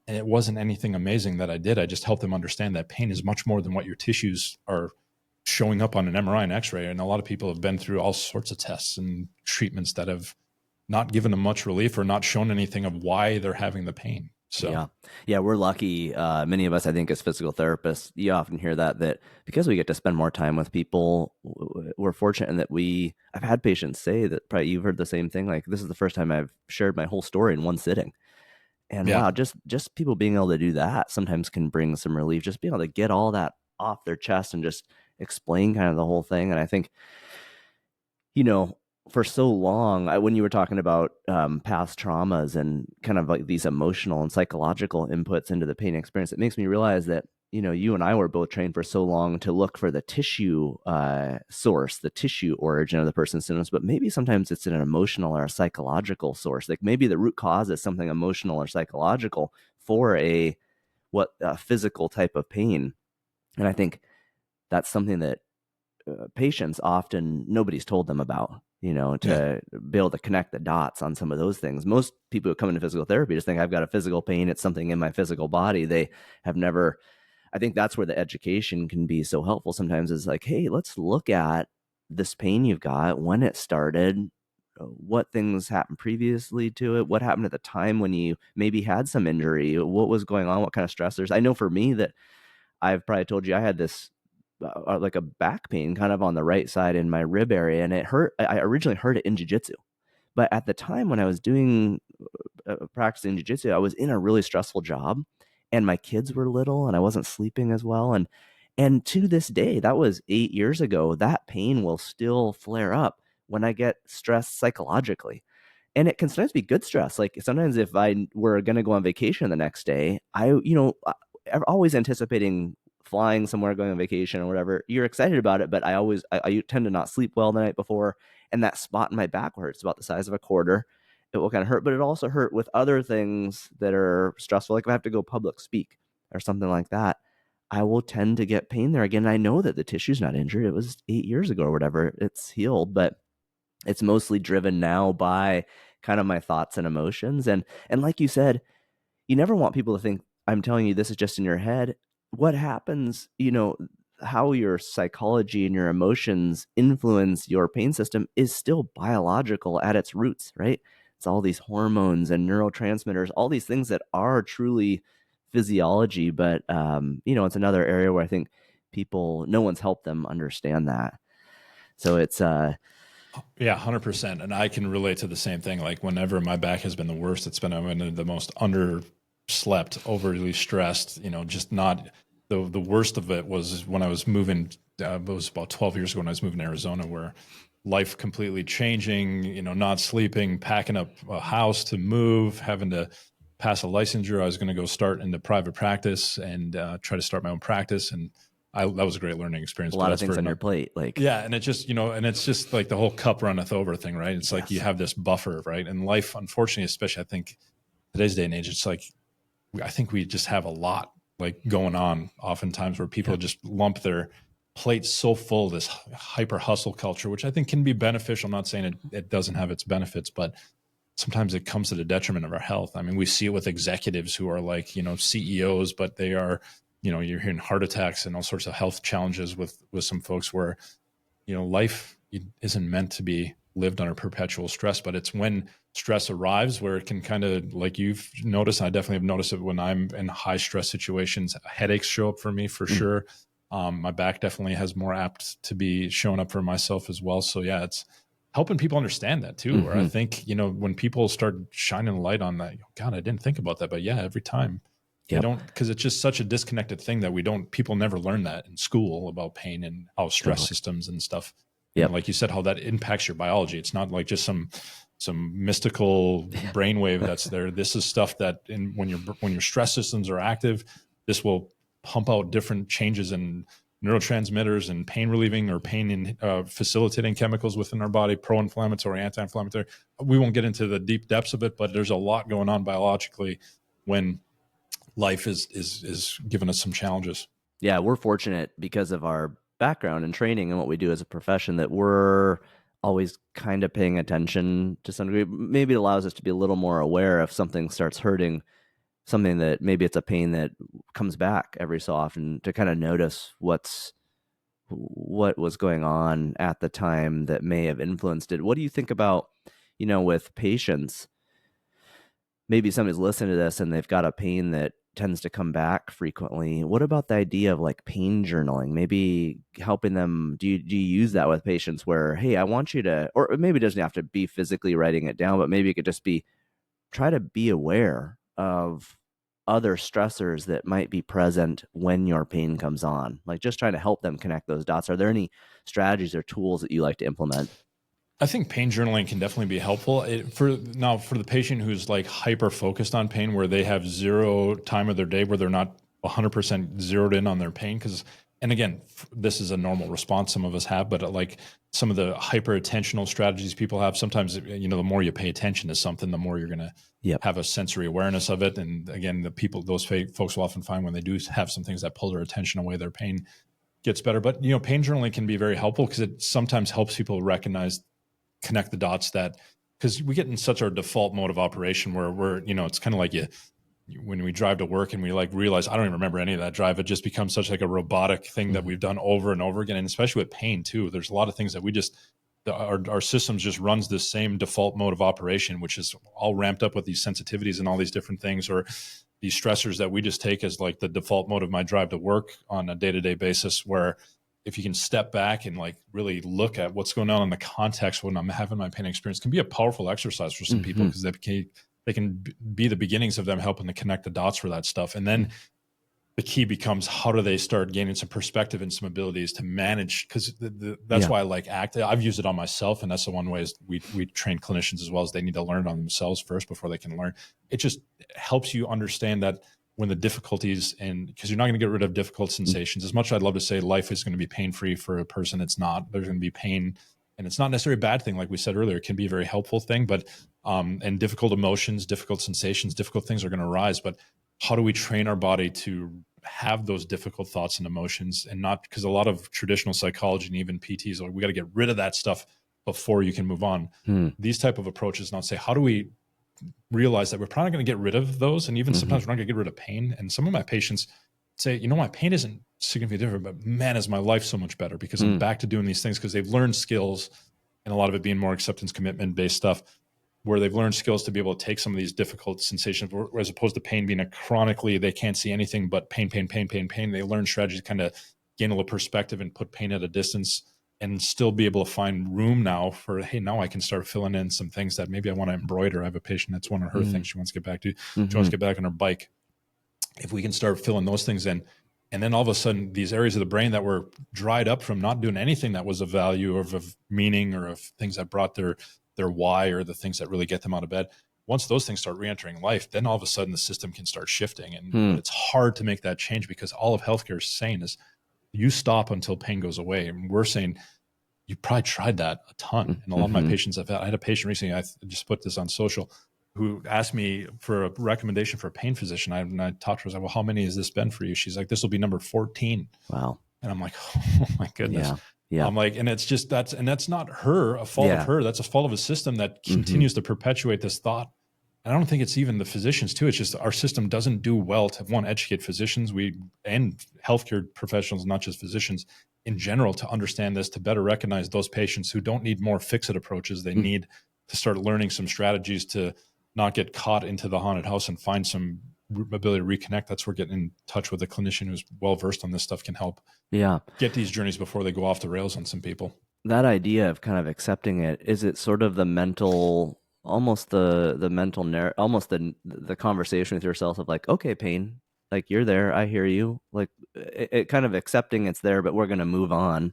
And it wasn't anything amazing that I did. I just helped them understand that pain is much more than what your tissues are showing up on an MRI and X-ray. And a lot of people have been through all sorts of tests and treatments that have not given them much relief or not shown anything of why they're having the pain. So yeah, we're lucky. Many of us, I think, as physical therapists, you often hear that because we get to spend more time with people, we're fortunate in that I've had patients say that, probably you've heard the same thing. Like, this is the first time I've shared my whole story in one sitting. And wow, just people being able to do that sometimes can bring some relief, just being able to get all that off their chest and just explain kind of the whole thing. And I think, for so long, when you were talking about past traumas and kind of like these emotional and psychological inputs into the pain experience, it makes me realize that, you and I were both trained for so long to look for the tissue source, the tissue origin of the person's symptoms, but maybe sometimes it's an emotional or a psychological source. Like maybe the root cause is something emotional or psychological for a physical type of pain. And I think that's something that patients often, nobody's told them about, to be able to connect the dots on some of those things. Most people who come into physical therapy just think, I've got a physical pain, it's something in my physical body. They have never, I think that's where the education can be so helpful sometimes, is like, hey, let's look at this pain you've got, when it started, what things happened previously to it, what happened at the time when you maybe had some injury, what was going on, what kind of stressors. I know for me that I've probably told you I had this like a back pain kind of on the right side in my rib area, and it hurt. I originally heard it in jiu-jitsu, but at the time when I was doing practicing jiu-jitsu, I was in a really stressful job, and my kids were little, and I wasn't sleeping as well, and to this day, that was 8 years ago, that pain will still flare up when I get stressed psychologically. And it can sometimes be good stress. Like sometimes if I were going to go on vacation the next day, I'm always anticipating flying somewhere, going on vacation or whatever. You're excited about it, but I tend to not sleep well the night before. And that spot in my back where it's about the size of a quarter, it will kind of hurt, but it also hurt with other things that are stressful. Like if I have to go public speak or something like that, I will tend to get pain there again. I know that the tissue's not injured. It was 8 years ago or whatever. It's healed, but it's mostly driven now by kind of my thoughts and emotions. And like you said, you never want people to think, I'm telling you, this is just in your head. What happens, how your psychology and your emotions influence your pain system is still biological at its roots, right? It's all these hormones and neurotransmitters, all these things that are truly physiology. But, it's another area where I think no one's helped them understand that. So it's, yeah, 100%. And I can relate to the same thing. Like whenever my back has been the worst, it's been I'm in the most underslept, overly stressed, just not the worst of it was when I was moving, it was about 12 years ago when I was moving to Arizona, where life completely changing, not sleeping, packing up a house to move, having to pass a licensure. I was going to go start into private practice and try to start my own practice. And that was a great learning experience. A lot of things on your plate. Yeah. And it's just, and it's just like the whole cup runneth over thing, right? It's like you have this buffer, right? And life, unfortunately, especially I think today's day and age, it's like, I think we just have a lot like going on oftentimes where people just lump their plates so full of this hyper hustle culture, which I think can be beneficial. I'm not saying it doesn't have its benefits, but sometimes it comes to the detriment of our health. I mean, we see it with executives who are like, CEOs, but they are, you're hearing heart attacks and all sorts of health challenges with some folks where, life isn't meant to be lived under perpetual stress, but it's when stress arrives where it can kind of, like you've noticed, I definitely have noticed it when I'm in high stress situations, headaches show up for me for sure. My back definitely has more apt to be showing up for myself as well. So yeah, it's helping people understand that too. Or I think, when people start shining a light on that, God, I didn't think about that, but yeah, every time they don't, because it's just such a disconnected thing that people never learn that in school about pain and how stress systems and stuff. Like you said, how that impacts your biology. It's not like just some mystical brainwave that's there. This is stuff that when your stress systems are active, this will pump out different changes in neurotransmitters and pain relieving or pain in facilitating chemicals within our body, pro-inflammatory, anti-inflammatory. We won't get into the deep depths of it, but there's a lot going on biologically when life is giving us some challenges. Yeah, we're fortunate because of our background and training and what we do as a profession that we're always kind of paying attention to some degree. Maybe it allows us to be a little more aware if something starts hurting, something that maybe it's a pain that comes back every so often, to kind of notice what was going on at the time that may have influenced it. What do you think about, with patients? Maybe somebody's listening to this and they've got a pain that tends to come back frequently. What about the idea of like pain journaling? Maybe helping them. Do you use that with patients where, hey, I want you to, or maybe it doesn't have to be physically writing it down, but maybe it could just be, try to be aware of other stressors that might be present when your pain comes on, like just trying to help them connect those dots. Are there any strategies or tools that you like to implement? I think pain journaling can definitely be helpful for the patient who's like hyper focused on pain, where they have zero time of their day where they're not 100% zeroed in on their pain. And again, this is a normal response some of us have, but like some of the hyper attentional strategies people have, sometimes, the more you pay attention to something, the more you're going to have a sensory awareness of it. And again, those folks will often find when they do have some things that pull their attention away, their pain gets better. But, pain journaling can be very helpful because it sometimes helps people connect the dots, that because we get in such our default mode of operation where we're, it's kind of like when we drive to work and we like realize I don't even remember any of that drive. It just becomes such like a robotic thing that we've done over and over again. And especially with pain too, there's a lot of things that we just, our systems just runs this same default mode of operation, which is all ramped up with these sensitivities and all these different things, or these stressors that we just take as like the default mode of my drive to work on a day-to-day basis, where if you can step back and like really look at what's going on in the context when I'm having my pain experience, can be a powerful exercise for some people, because they can be the beginnings of them helping to connect the dots for that stuff. And then the key becomes, how do they start gaining some perspective and some abilities to manage? Because that's why I like ACT. I've used it on myself, and that's the one way is we train clinicians as well, as they need to learn it on themselves first before they can learn. It just helps you understand that when the difficulties, and because you're not going to get rid of difficult sensations. As much as I'd love to say life is going to be pain-free for a person, it's not. There's going to be pain, and it's not necessarily a bad thing. Like we said earlier, it can be a very helpful thing, but and difficult emotions, difficult sensations, difficult things are going to arise. But how do we train our body to have those difficult thoughts and emotions, and not, because a lot of traditional psychology and even PTs are, we got to get rid of that stuff before you can move on. These type of approaches not say, how do we realize that we're probably going to get rid of those, and even sometimes we're not going to get rid of pain. And some of my patients say, my pain isn't significantly different, but man, is my life so much better because I'm back to doing these things, because they've learned skills, and a lot of it being more acceptance, commitment based stuff, where they've learned skills to be able to take some of these difficult sensations, as opposed to pain being a chronically, they can't see anything but pain. They learn strategies to kind of gain a little perspective and put pain at a distance, and still be able to find room now for, hey, now I can start filling in some things that maybe I want to embroider. I have a patient, that's one of her things she wants to get back to. She wants to get back on her bike. If we can start filling those things in, and then all of a sudden these areas of the brain that were dried up from not doing anything that was of value or of meaning or of things that brought their why, or the things that really get them out of bed, once those things start reentering life, then all of a sudden the system can start shifting. Hmm. But it's hard to make that change because all of healthcare is saying is you stop until pain goes away. And we're saying you probably tried that a ton. And a lot of my Mm-hmm. patients I had a patient recently, I just put this on social, who asked me for a recommendation for a pain physician. I talked to her, I was like, well, how many has this been for you? She's like, this will be number 14. Wow. And I'm like, oh my goodness. Yeah. Yeah. I'm like, and it's just that's not a fault of her. That's a fault of a system that continues to perpetuate this thought. And I don't think it's even the physicians too. It's just our system doesn't do well to educate physicians and healthcare professionals, not just physicians in general, to understand this, to better recognize those patients who don't need more fix-it approaches. They need to start learning some strategies to not get caught into the haunted house and find some ability to reconnect. That's where getting in touch with a clinician who's well-versed on this stuff can help get these journeys before they go off the rails on some people. That idea of kind of accepting it, is it sort of the mental, almost the mental almost the conversation with yourself of like, okay, pain, like you're there, I hear you, like it kind of accepting it's there, but we're going to move on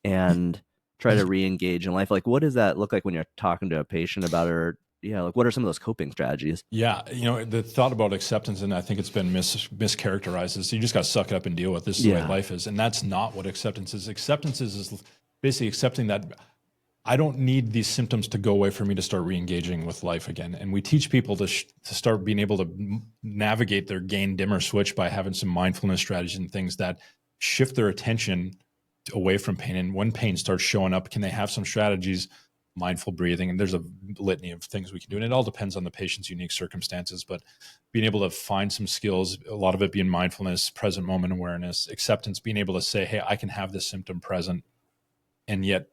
and try to re-engage in life. Like, what does that look like when you're talking to a patient about it? Or like what are some of those coping strategies? Yeah, the thought about acceptance, and I think it's been mischaracterized, is you just got to suck it up and deal with this is the way life is. And that's not what acceptance is. Acceptance is basically accepting that I don't need these symptoms to go away for me to start re-engaging with life again. And we teach people to start being able to navigate their gain dimmer switch by having some mindfulness strategies and things that shift their attention away from pain. And when pain starts showing up, can they have some strategies, mindful breathing? And there's a litany of things we can do. And it all depends on the patient's unique circumstances, but being able to find some skills, a lot of it being mindfulness, present moment awareness, acceptance, being able to say, hey, I can have this symptom present and yet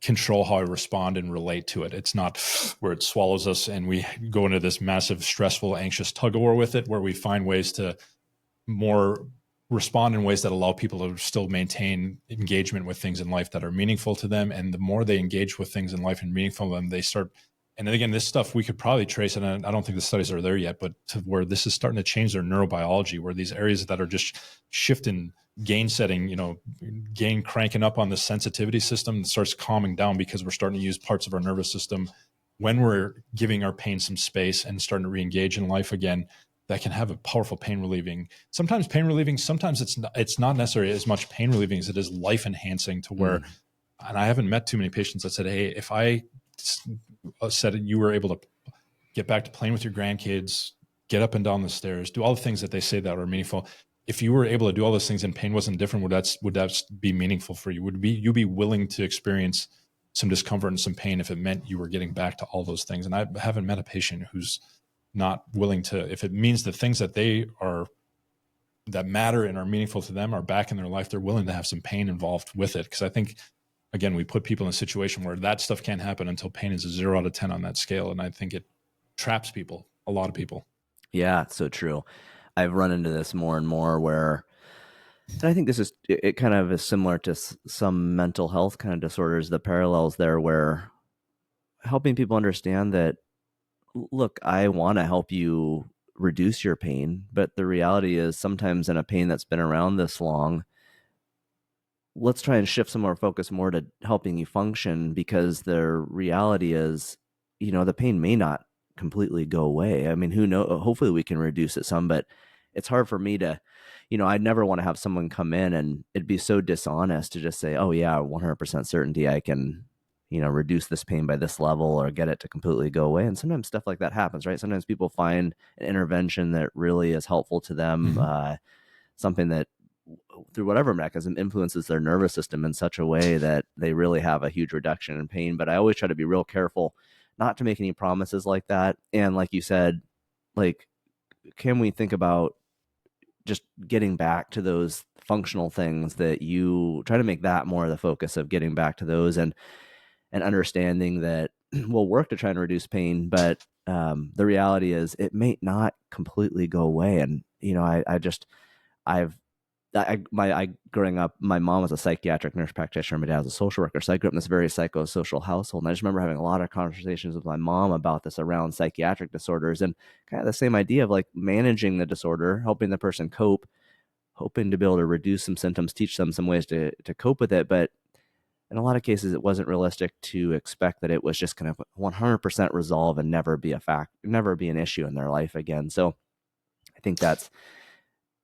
control how I respond and relate to it. It's not where it swallows us and we go into this massive, stressful, anxious tug of war with it, where we find ways to more respond in ways that allow people to still maintain engagement with things in life that are meaningful to them. And the more they engage with things in life and meaningful to them, they start. And then again, this stuff we could probably trace, and I don't think the studies are there yet, but to where this is starting to change their neurobiology, where these areas that are just shifting gain setting, gain cranking up on the sensitivity system starts calming down because we're starting to use parts of our nervous system when we're giving our pain some space and starting to re-engage in life again. That can have a powerful pain relieving. Sometimes pain relieving, sometimes it's not necessarily as much pain relieving as it is life enhancing, to where, and I haven't met too many patients that said, hey, if I said you were able to get back to playing with your grandkids, get up and down the stairs, do all the things that they say that are meaningful. If you were able to do all those things and pain wasn't different, would that be meaningful for you? Would you be willing to experience some discomfort and some pain if it meant you were getting back to all those things? And I haven't met a patient who's not willing to, if it means the things that that matter and are meaningful to them are back in their life, they're willing to have some pain involved with it. Because I think, again, we put people in a situation where that stuff can't happen until pain is a 0 out of 10 on that scale. And I think it traps people, a lot of people. Yeah, it's so true. I've run into this more and more where, and I think this is, it kind of is similar to some mental health kind of disorders, the parallels there, where helping people understand that, look, I want to help you reduce your pain, but the reality is sometimes in a pain that's been around this long, let's try and shift some more focus more to helping you function, because the reality is, the pain may not completely go away. I mean, who knows? Hopefully we can reduce it some, but it's hard for me to, I'd never want to have someone come in and it'd be so dishonest to just say, oh yeah, 100% certainty I can, reduce this pain by this level or get it to completely go away. And sometimes stuff like that happens, right? Sometimes people find an intervention that really is helpful to them, something that through whatever mechanism influences their nervous system in such a way that they really have a huge reduction in pain. But I always try to be real careful not to make any promises like that. And like you said, like, can we think about just getting back to those functional things that you try to make that more of the focus of getting back to those, and understanding that we'll work to try and reduce pain, but the reality is it may not completely go away. And, I growing up, my mom was a psychiatric nurse practitioner, my dad was a social worker. So I grew up in this very psychosocial household. And I just remember having a lot of conversations with my mom about this around psychiatric disorders, and kind of the same idea of like managing the disorder, helping the person cope, hoping to be able to reduce some symptoms, teach them some ways to cope with it. But in a lot of cases, it wasn't realistic to expect that it was just going to 100% resolve and never be never be an issue in their life again. So I think that's,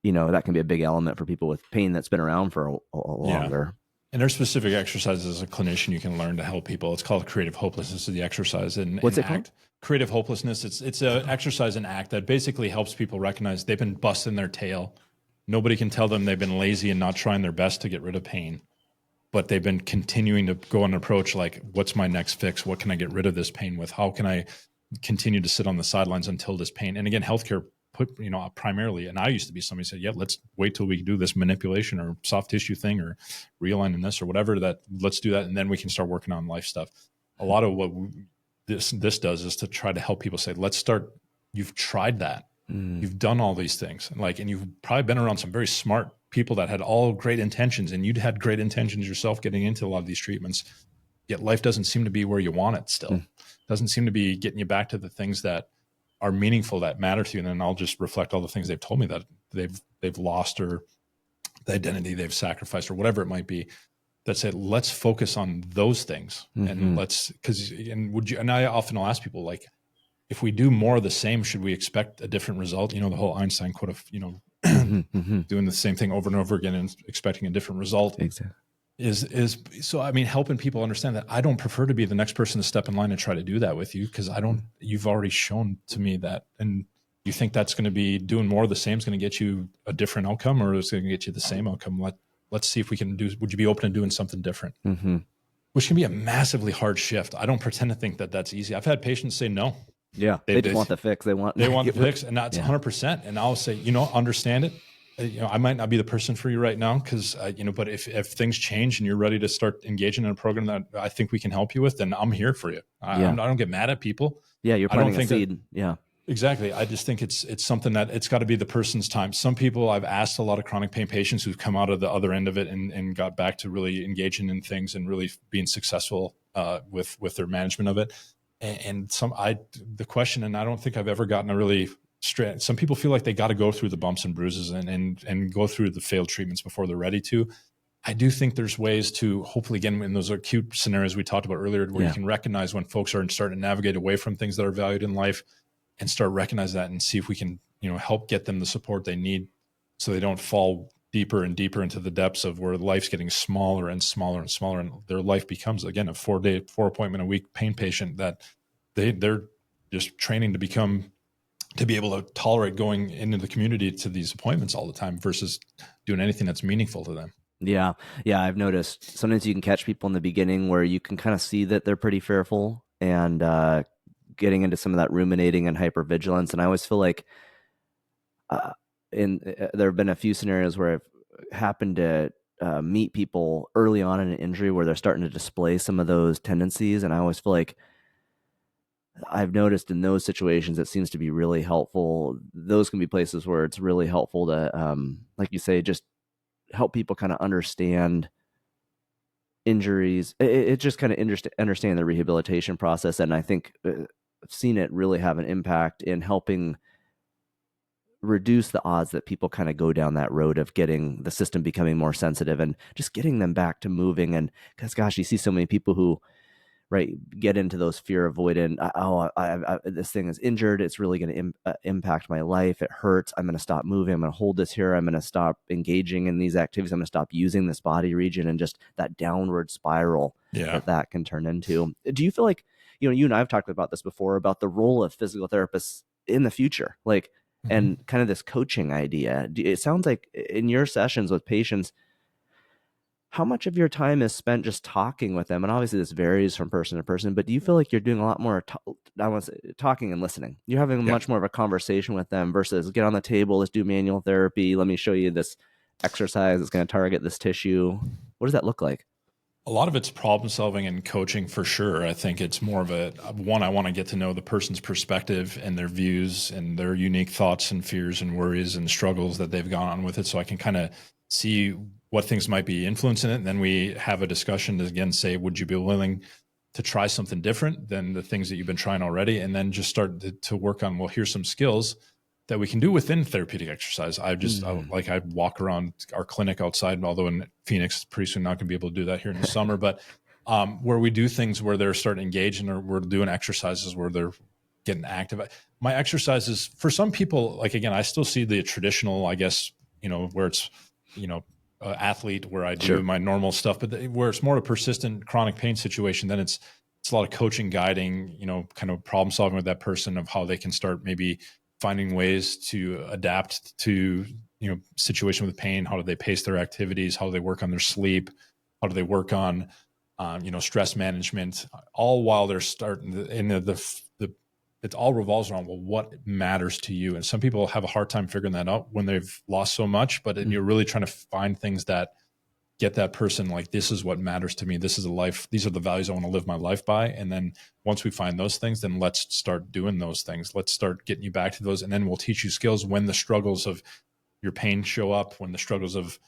that can be a big element for people with pain that's been around for a longer. And there's specific exercises as a clinician you can learn to help people. It's called creative hopelessness, is the exercise. What's it called? Creative hopelessness. It's an exercise and act that basically helps people recognize they've been busting their tail. Nobody can tell them they've been lazy and not trying their best to get rid of pain, but they've been continuing to go on an approach like, what's my next fix? What can I get rid of this pain with? How can I continue to sit on the sidelines until this pain? And again, healthcare primarily, and I used to be somebody who said, yeah, let's wait till we do this manipulation or soft tissue thing or realigning this or whatever, let's do that. And then we can start working on life stuff. A lot of what this does is to try to help people say, let's start. You've tried that. You've done all these things. And you've probably been around some very smart people that had all great intentions, and you'd had great intentions yourself getting into a lot of these treatments. Yet life doesn't seem to be where you want it still. Doesn't seem to be getting you back to the things that are meaningful, that matter to you. And then I'll just reflect all the things they've told me that they've lost, or the identity they've sacrificed, or whatever it might be, that say, let's focus on those things. And and I often will ask people, like, if we do more of the same, should we expect a different result? The whole Einstein quote of, doing the same thing over and over again and expecting a different result. Exactly. So, I mean, helping people understand that I don't prefer to be the next person to step in line and try to do that with you, because you've already shown to me that, and you think that's going to be doing more of the same is going to get you a different outcome, or it's going to get you the same outcome. Let's see if we can would you be open to doing something different? Which can be a massively hard shift. I don't pretend to think that that's easy. I've had patients say no. Yeah. They just want the fix. They want the fix, and that's 100%. And I'll say, understand it. I might not be the person for you right now, because, but if things change and you're ready to start engaging in a program that I think we can help you with, then I'm here for you. I don't get mad at people. Yeah, you're planting a seed. Exactly. I just think it's something that it's got to be the person's time. Some people, I've asked a lot of chronic pain patients who've come out of the other end of it and got back to really engaging in things and really being successful with their management of it. And the question, and I don't think I've ever gotten a really straight. Some people feel like they got to go through the bumps and bruises and go through the failed treatments before they're ready to. I do think there's ways to, hopefully, again, in those acute scenarios we talked about earlier, where you can recognize when folks are starting to navigate away from things that are valued in life, and start recognize that and see if we can, help get them the support they need, so they don't fall deeper and deeper into the depths of where life's getting smaller and smaller and smaller, and their life becomes, again, a 4 appointment a week pain patient that they're just training to be able to tolerate going into the community to these appointments all the time versus doing anything that's meaningful to them. Yeah. I've noticed sometimes you can catch people in the beginning where you can kind of see that they're pretty fearful and getting into some of that ruminating and hypervigilance. And I always feel like there have been a few scenarios where I've happened to meet people early on in an injury where they're starting to display some of those tendencies. And I always feel like I've noticed in those situations, it seems to be really helpful. Those can be places where it's really helpful to, like you say, just help people kind of understand injuries. It just kind of understand the rehabilitation process. And I think I've seen it really have an impact in helping reduce the odds that people kind of go down that road of getting the system becoming more sensitive and just getting them back to moving. And because, gosh, you see so many people who get into those fear avoidant. This thing is injured. It's really going to impact my life. It hurts. I'm going to stop moving. I'm going to hold this here. I'm going to stop engaging in these activities. I'm going to stop using this body region, and just that downward spiral that can turn into. Do you feel like, you and I have talked about this before, about the role of physical therapists in the future, and kind of this coaching idea? It sounds like in your sessions with patients, how much of your time is spent just talking with them? And obviously this varies from person to person, but do you feel like you're doing a lot more talking and listening? You're having much more of a conversation with them versus get on the table, let's do manual therapy. Let me show you this exercise that's going to target this tissue. What does that look like? A lot of it's problem solving and coaching, for sure. I think it's more of I want to get to know the person's perspective and their views and their unique thoughts and fears and worries and struggles that they've gone on with it. So I can kind of see what things might be influencing it. And then we have a discussion to, again, say, would you be willing to try something different than the things that you've been trying already? And then just start to work on, well, here's some skills that we can do within therapeutic exercise. I walk around our clinic outside, although in Phoenix, pretty soon not going to be able to do that here in the summer, but where we do things where they're starting to engage and we're doing exercises where they're getting active. My exercises, for some people, like, again, I still see the traditional, I guess, where it's, athlete, where I do Sure. my normal stuff, but where it's more a persistent chronic pain situation, then it's a lot of coaching, guiding, kind of problem solving with that person of how they can start maybe finding ways to adapt to, situation with pain. How do they pace their activities? How do they work on their sleep? How do they work on, stress management, all while they're starting in it all revolves around, well, what matters to you? And some people have a hard time figuring that out when they've lost so much, but you're really trying to find things that get that person like, this is what matters to me. This is a life. These are the values I want to live my life by. And then once we find those things, then let's start doing those things. Let's start getting you back to those. And then we'll teach you skills when the struggles of your pain show up, when the struggles of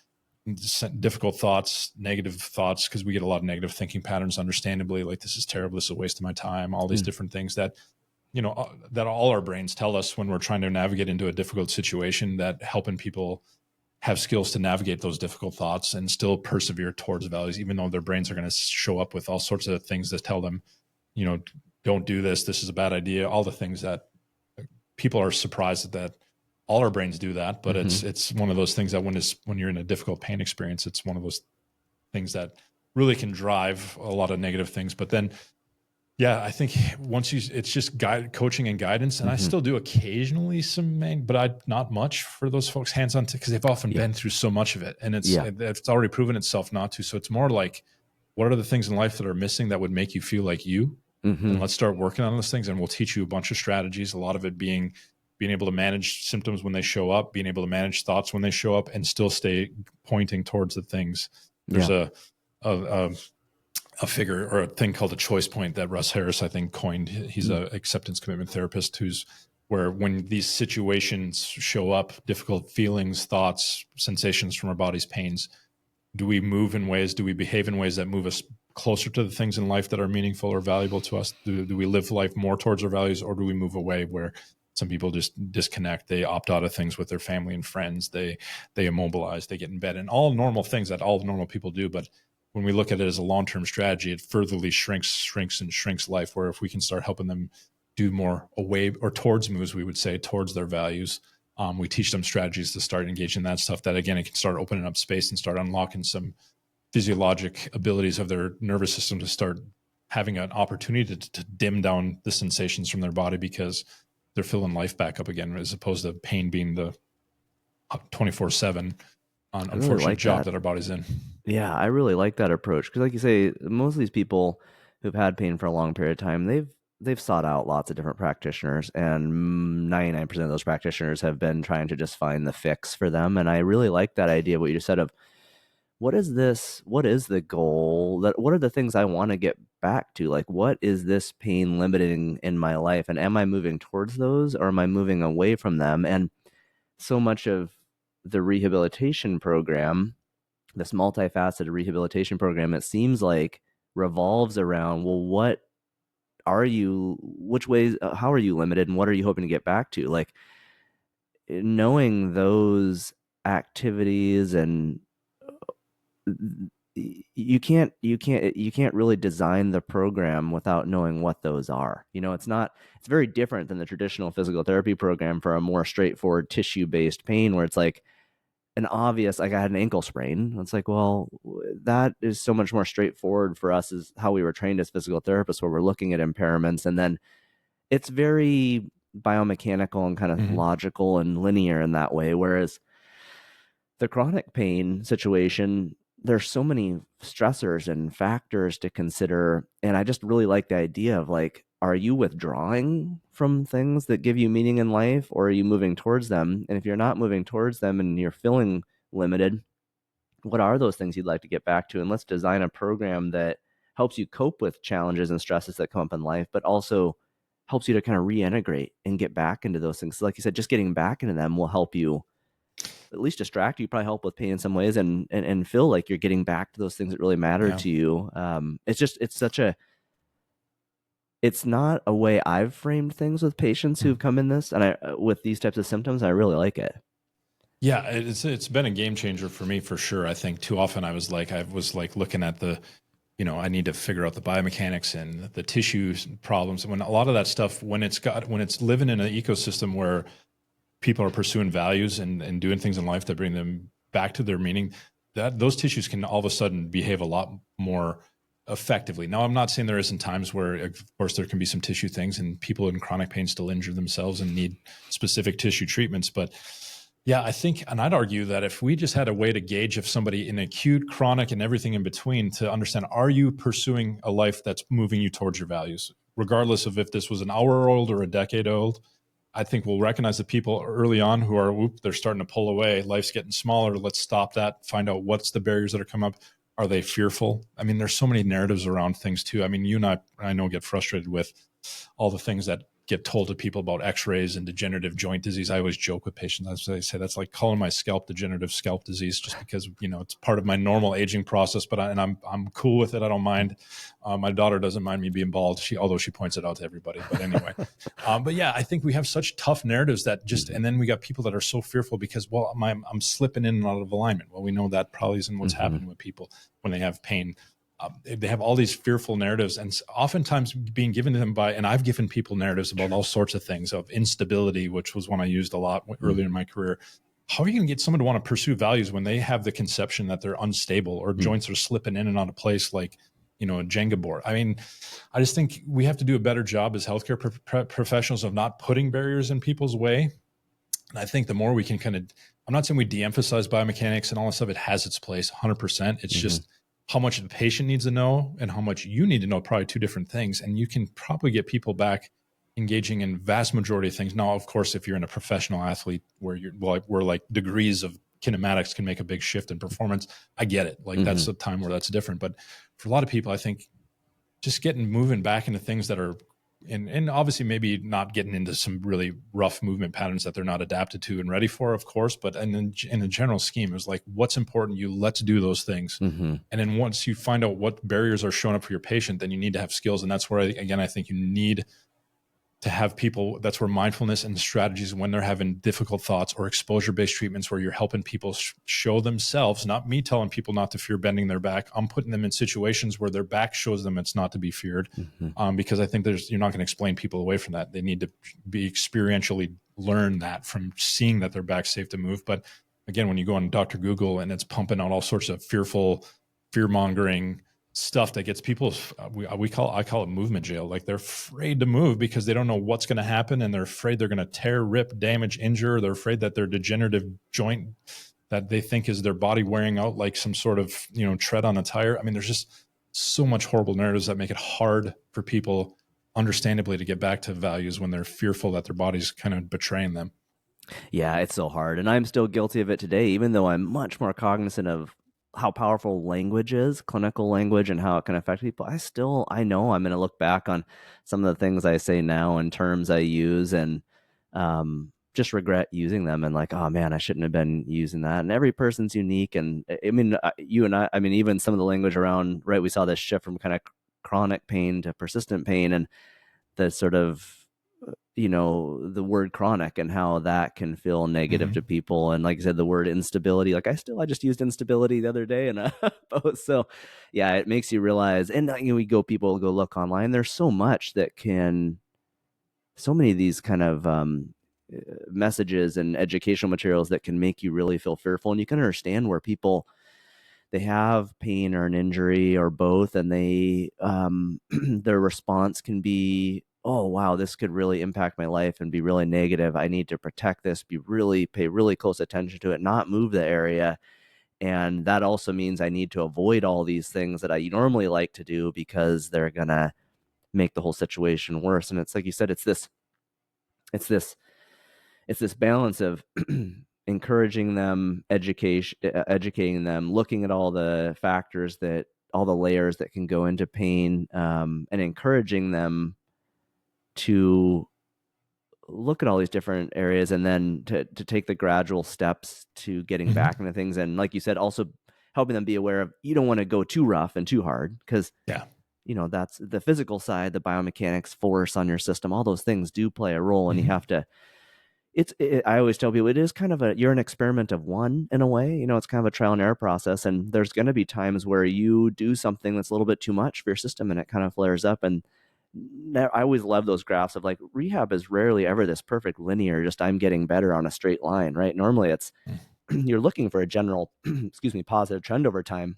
difficult thoughts, negative thoughts, because we get a lot of negative thinking patterns, understandably, like, this is terrible, this is a waste of my time, all these different things that, that all our brains tell us when we're trying to navigate into a difficult situation, that helping people have skills to navigate those difficult thoughts and still persevere towards values, even though their brains are going to show up with all sorts of things that tell them, don't do this. This is a bad idea. All the things that people are surprised that all our brains do that, but it's one of those things that when you're in a difficult pain experience, it's one of those things that really can drive a lot of negative things. But then, yeah, I think it's just coaching and guidance. And I still do occasionally but not much for those folks hands-on, because they've often been through so much of it, and it's already proven itself not to. So it's more like, what are the things in life that are missing that would make you feel like you? And let's start working on those things. And we'll teach you a bunch of strategies. A lot of it being able to manage symptoms when they show up, being able to manage thoughts when they show up, and still stay pointing towards the things. There's a figure or a thing called a choice point that Russ Harris, I think, coined. He's an acceptance commitment therapist where when these situations show up, difficult feelings, thoughts, sensations from our body's pains, do we move in ways, do we behave in ways that move us closer to the things in life that are meaningful or valuable to us? Do we live life more towards our values, or do we move away, where some people just disconnect, they opt out of things with their family and friends, they immobilize, they get in bed, and all normal things that all normal people do. But when we look at it as a long-term strategy, it furtherly shrinks life, where if we can start helping them do more away or towards moves, we would say towards their values, we teach them strategies to start engaging in that stuff, that again, it can start opening up space and start unlocking some physiologic abilities of their nervous system to start having an opportunity to dim down the sensations from their body, because they're filling life back up again, as opposed to pain being the 24/7 unfortunate job that our body's in. Yeah, I really like that approach, because, like you say, most of these people who've had pain for a long period of time, they've sought out lots of different practitioners, and 99% of those practitioners have been trying to just find the fix for them. And I really like that idea, what you just said, of what is the goal, what are the things I want to get back to? Like, what is this pain limiting in my life? And am I moving towards those, or am I moving away from them? And so much of the rehabilitation program, this multifaceted rehabilitation program, it seems like revolves around, well, which ways, how are you limited, and what are you hoping to get back to? Like, knowing those activities, and you can't really design the program without knowing what those are. It's very different than the traditional physical therapy program for a more straightforward tissue-based pain, where it's like an obvious, like, I had an ankle sprain. It's like, well, that is so much more straightforward for us, is how we were trained as physical therapists, where we're looking at impairments, and then it's very biomechanical and kind of logical and linear in that way. Whereas the chronic pain situation, there's so many stressors and factors to consider. And I just really like the idea of, like, are you withdrawing from things that give you meaning in life, or are you moving towards them? And if you're not moving towards them and you're feeling limited, what are those things you'd like to get back to? And let's design a program that helps you cope with challenges and stresses that come up in life, but also helps you to kind of reintegrate and get back into those things. So like you said, just getting back into them will help you at least distract you, probably help with pain in some ways, and feel like you're getting back to those things that really matter to you. It's such a it's not a way I've framed things with patients who've come in this and I with these types of symptoms. I really like it. Yeah, it's been a game changer for me for sure. I think too often I was like looking at the, I need to figure out the biomechanics and the tissue problems. When a lot of that stuff, when it's living in an ecosystem where people are pursuing values and doing things in life that bring them back to their meaning, that those tissues can all of a sudden behave a lot more effectively. Now, I'm not saying there isn't times where, of course, there can be some tissue things and people in chronic pain still injure themselves and need specific tissue treatments. But yeah, I think, and I'd argue that if we just had a way to gauge if somebody in acute, chronic, and everything in between to understand, are you pursuing a life that's moving you towards your values, regardless of if this was an hour old or a decade old, I think we'll recognize the people early on who are, they're starting to pull away. Life's getting smaller. Let's stop that. Find out what's the barriers that are coming up. Are they fearful? I mean, there's so many narratives around things too. I mean, you and I know, get frustrated with all the things that get told to people about x-rays and degenerative joint disease. I always joke with patients. I say that's like calling my scalp degenerative scalp disease, just because, it's part of my normal aging process, but I'm cool with it. I don't mind. My daughter doesn't mind me being bald. Although she points it out to everybody, but anyway. But yeah, I think we have such tough narratives that and then we got people that are so fearful because, well, I'm slipping in and out of alignment. Well, we know that probably isn't what's happening with people when they have pain. They have all these fearful narratives, and oftentimes being given to them and I've given people narratives about all sorts of things, of instability, which was one I used a lot earlier in my career. How are you going to get someone to want to pursue values when they have the conception that they're unstable or joints are slipping in and out of place like, a Jenga board? I mean, I just think we have to do a better job as healthcare professionals of not putting barriers in people's way. And I think the more we can I'm not saying we de-emphasize biomechanics and all that stuff. It has its place 100%. It's just how much the patient needs to know and how much you need to know, probably two different things. And you can probably get people back engaging in vast majority of things. Now, of course, if you're in a professional athlete where where like degrees of kinematics can make a big shift in performance, I get it. Like that's a time where that's different. But for a lot of people, I think just moving back into things that are, and obviously maybe not getting into some really rough movement patterns that they're not adapted to and ready for, of course, but in the general scheme, it was like, what's important, let's do those things. And then once you find out what barriers are showing up for your patient, then you need to have skills. And that's where, again, I think you need to have people, that's where mindfulness and strategies when they're having difficult thoughts, or exposure-based treatments where you're helping people show themselves, not me telling people not to fear bending their back. I'm putting them in situations where their back shows them it's not to be feared. Because I think you're not going to explain people away from that. They need to be experientially learn that from seeing that their back's safe to move. But again, when you go on Dr. Google and it's pumping out all sorts of fear-mongering stuff that gets people, I call it movement jail. Like they're afraid to move because they don't know what's going to happen, and they're afraid they're going to tear, rip, damage, injure. They're afraid that their degenerative joint that they think is their body wearing out like some sort of tread on a tire. I mean, there's just so much horrible narratives that make it hard for people, understandably, to get back to values when they're fearful that their body's kind of betraying them. Yeah, it's so hard. And I'm still guilty of it today, even though I'm much more cognizant of how powerful language is, clinical language, and how it can affect people. I know I'm going to look back on some of the things I say now and terms I use and just regret using them and like, oh man, I shouldn't have been using that. And every person's unique. And I mean, you and I mean, even some of the language around, right, we saw this shift from kind of chronic pain to persistent pain and the sort of the word chronic and how that can feel negative to people. And like I said, the word instability, like I just used instability the other day and post. So yeah, it makes you realize, and people go look online. There's so much so many of these kind of messages and educational materials that can make you really feel fearful. And you can understand where people, they have pain or an injury or both, and they their response can be, oh wow, this could really impact my life and be really negative. I need to protect this, pay really close attention to it, not move the area. And that also means I need to avoid all these things that I normally like to do because they're gonna make the whole situation worse. And it's like you said, it's this balance of encouraging them, educating them, looking at all the factors, that all the layers that can go into pain, and encouraging them to look at all these different areas, and then to take the gradual steps to getting back into things. And like you said, also helping them be aware of, you don't want to go too rough and too hard, because Yeah. that's the physical side, the biomechanics, force on your system, all those things do play a role. And you have to, I always tell people it is kind of you're an experiment of one in a way. It's kind of a trial and error process. And there's going to be times where you do something that's a little bit too much for your system and it kind of flares up. And I always love those graphs of like rehab is rarely ever this perfect linear, just I'm getting better on a straight line, right? Normally it's, you're looking for a general, excuse me, positive trend over time.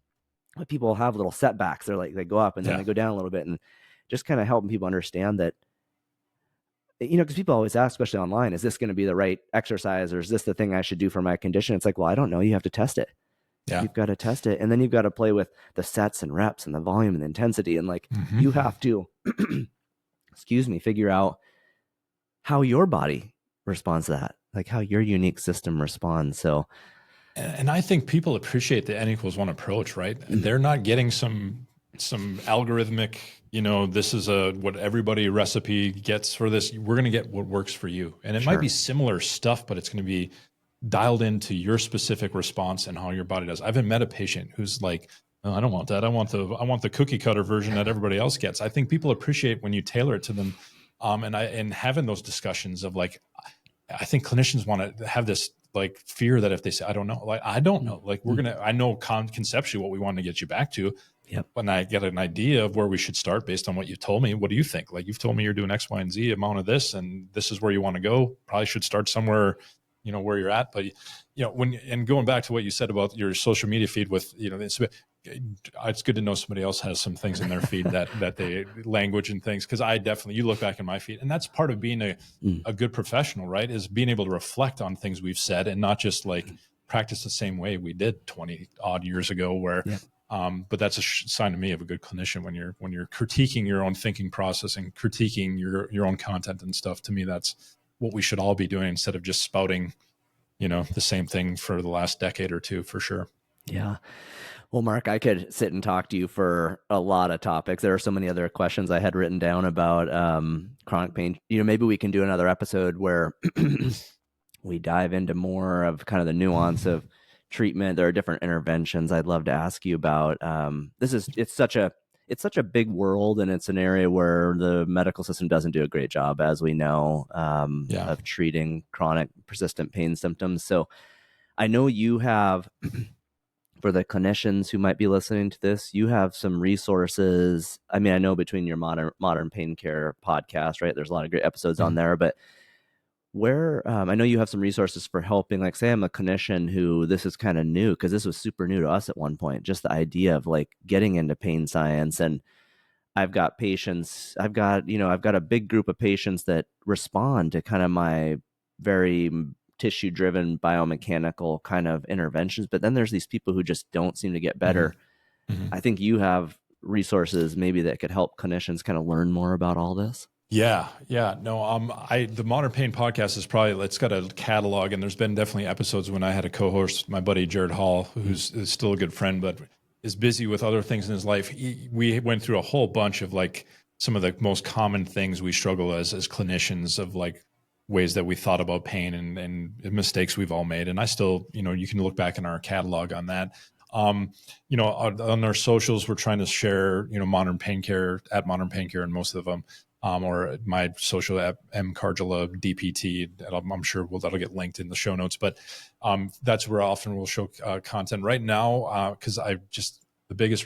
But people have little setbacks. They're like, they go up and then they go down a little bit, and just kind of helping people understand that, because people always ask, especially online, is this going to be the right exercise, or is this the thing I should do for my condition? It's like, well, I don't know. You have to test it. Yeah. You've got to test it. And then you've got to play with the sets and reps and the volume and the intensity. And like, you have to, excuse me, figure out how your body responds to that, like how your unique system responds. So, and I think people appreciate the N=1 approach, right? They're not getting some algorithmic, this is what everybody recipe gets for this. We're going to get what works for you. And it might be similar stuff, but it's going to be dialed into your specific response and how your body does. I haven't met a patient who's like, oh, I don't want that. I want the cookie cutter version that everybody else gets. I think people appreciate when you tailor it to them. And having those discussions of like, I think clinicians want to have this like fear that if they say, I don't know, like, I don't know, like I know conceptually what we want to get you back to. Yep. When I get an idea of where we should start based on what you've told me, what do you think? Like, you've told me you're doing X, Y, and Z amount of this, and this is where you want to go. Probably should start somewhere, where you're at. But, and going back to what you said about your social media feed with, it's good to know somebody else has some things in their feed that they language and things. Cause you look back in my feed, and that's part of being a good professional, right? Is being able to reflect on things we've said and not just like practice the same way we did 20 odd years ago where, but that's a sign to me of a good clinician when you're critiquing your own thinking process and critiquing your own content and stuff. To me, that's what we should all be doing instead of just spouting, the same thing for the last decade or two, for sure. Yeah. Well, Mark, I could sit and talk to you for a lot of topics. There are so many other questions I had written down about chronic pain. Maybe we can do another episode where we dive into more of kind of the nuance of treatment. There are different interventions I'd love to ask you about. It's such a big world, and it's an area where the medical system doesn't do a great job, as we know, of treating chronic persistent pain symptoms. So I know you have, for the clinicians who might be listening to this, you have some resources. I mean, I know between your modern pain care podcast, right? There's a lot of great episodes on there, but where I know you have some resources for helping, like say I'm a clinician who this is kind of new, because this was super new to us at one point, just the idea of like getting into pain science. And I've got patients, I've got a big group of patients that respond to kind of my very tissue driven biomechanical kind of interventions. But then there's these people who just don't seem to get better. I think you have resources maybe that could help clinicians kind of learn more about all this. Yeah. No, the Modern Pain podcast is it's got a catalog, and there's been definitely episodes when I had a co-host, my buddy Jared Hall, who's still a good friend, but is busy with other things in his life. We went through a whole bunch of like some of the most common things we struggle as clinicians, of like ways that we thought about pain and mistakes we've all made. And I still, you can look back in our catalog on that. On our socials, we're trying to share, Modern Pain Care at Modern Pain Care, and most of them, or my social app, Kargela DPT. I'm sure that'll get linked in the show notes, but that's where often we'll show content right now. Cause the biggest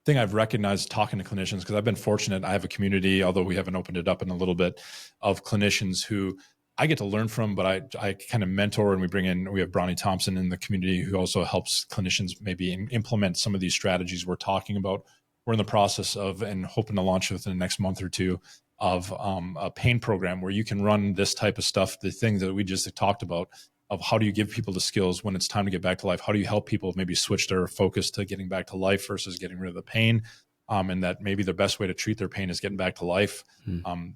thing I've recognized talking to clinicians, because I've been fortunate, I have a community, although we haven't opened it up in a little bit, of clinicians who I get to learn from, but I kind of mentor, and we have Bronnie Thompson in the community who also helps clinicians maybe implement some of these strategies we're talking about. We're in the process of, and hoping to launch within the next month or two, of a pain program where you can run this type of stuff, the things that we just talked about, of how do you give people the skills when it's time to get back to life? How do you help people maybe switch their focus to getting back to life versus getting rid of the pain? And that maybe the best way to treat their pain is getting back to life.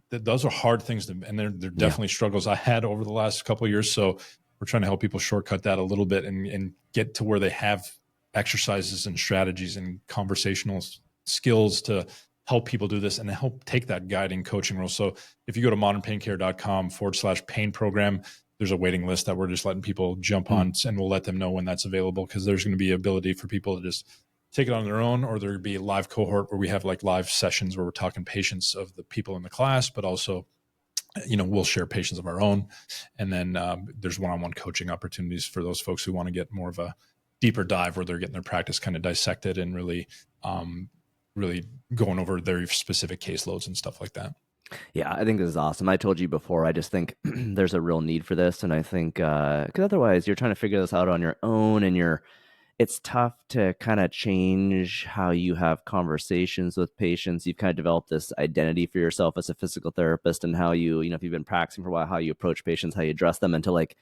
Those are hard things and they're definitely struggles I had over the last couple of years. So we're trying to help people shortcut that a little bit and get to where they have exercises and strategies and conversational skills to help people do this and help take that guiding coaching role. So if you go to modernpaincare.com/pain program, there's a waiting list that we're just letting people jump on, and we'll let them know when that's available, because there's going to be ability for people to just take it on their own, or there'd be a live cohort where we have like live sessions where we're talking patients of the people in the class, but also, we'll share patients of our own. And then there's one-on-one coaching opportunities for those folks who want to get more of a deeper dive where they're getting their practice kind of dissected and really going over their specific caseloads and stuff like that. Yeah, I think this is awesome. I told you before, I just think there's a real need for this. And I think, because otherwise you're trying to figure this out on your own and it's tough to kind of change how you have conversations with patients. You've kind of developed this identity for yourself as a physical therapist and how if you've been practicing for a while, how you approach patients, how you address them, and to like,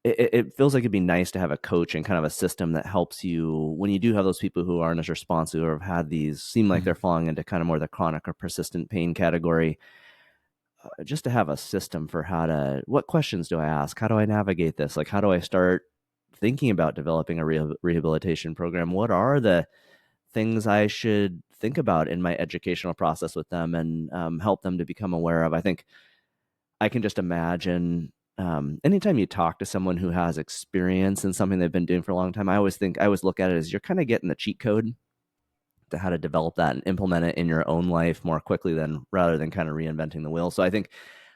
it feels like it'd be nice to have a coach and kind of a system that helps you when you do have those people who aren't as responsive or have had these seem like they're falling into kind of more the chronic or persistent pain category. Just to have a system for what questions do I ask? How do I navigate this? Like, how do I start thinking about developing a rehabilitation program? What are the things I should think about in my educational process with them and help them to become aware of? I think I can just imagine anytime you talk to someone who has experience in something they've been doing for a long time, I always look at it as you're kind of getting the cheat code to how to develop that and implement it in your own life more quickly rather than kind of reinventing the wheel. So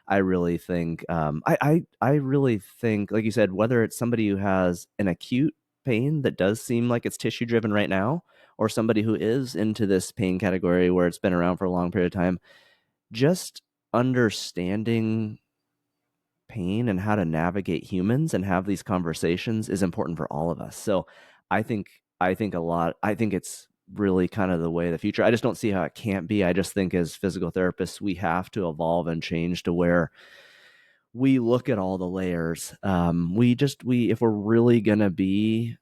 I really think, I really think, like you said, whether it's somebody who has an acute pain that does seem like it's tissue driven right now, or somebody who is into this pain category where it's been around for a long period of time, just understanding pain and how to navigate humans and have these conversations is important for all of us. So I think it's really kind of the way of the future. I just don't see how it can't be. I just think as physical therapists, we have to evolve and change to where we look at all the layers. If we're really going to be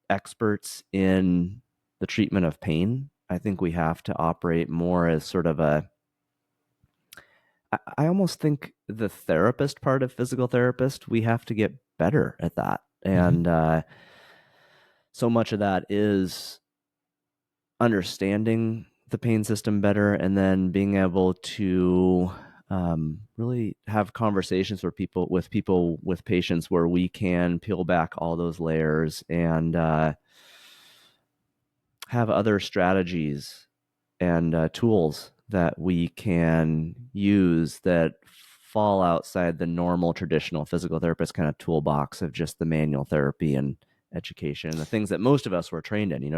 experts in the treatment of pain, I think we have to operate more as sort of I almost think the therapist part of physical therapist, we have to get better at that. Mm-hmm. And so much of that is understanding the pain system better and then being able to really have conversations with patients where we can peel back all those layers and have other strategies and tools that we can use that fall outside the normal traditional physical therapist kind of toolbox of just the manual therapy and education and the things that most of us were trained in.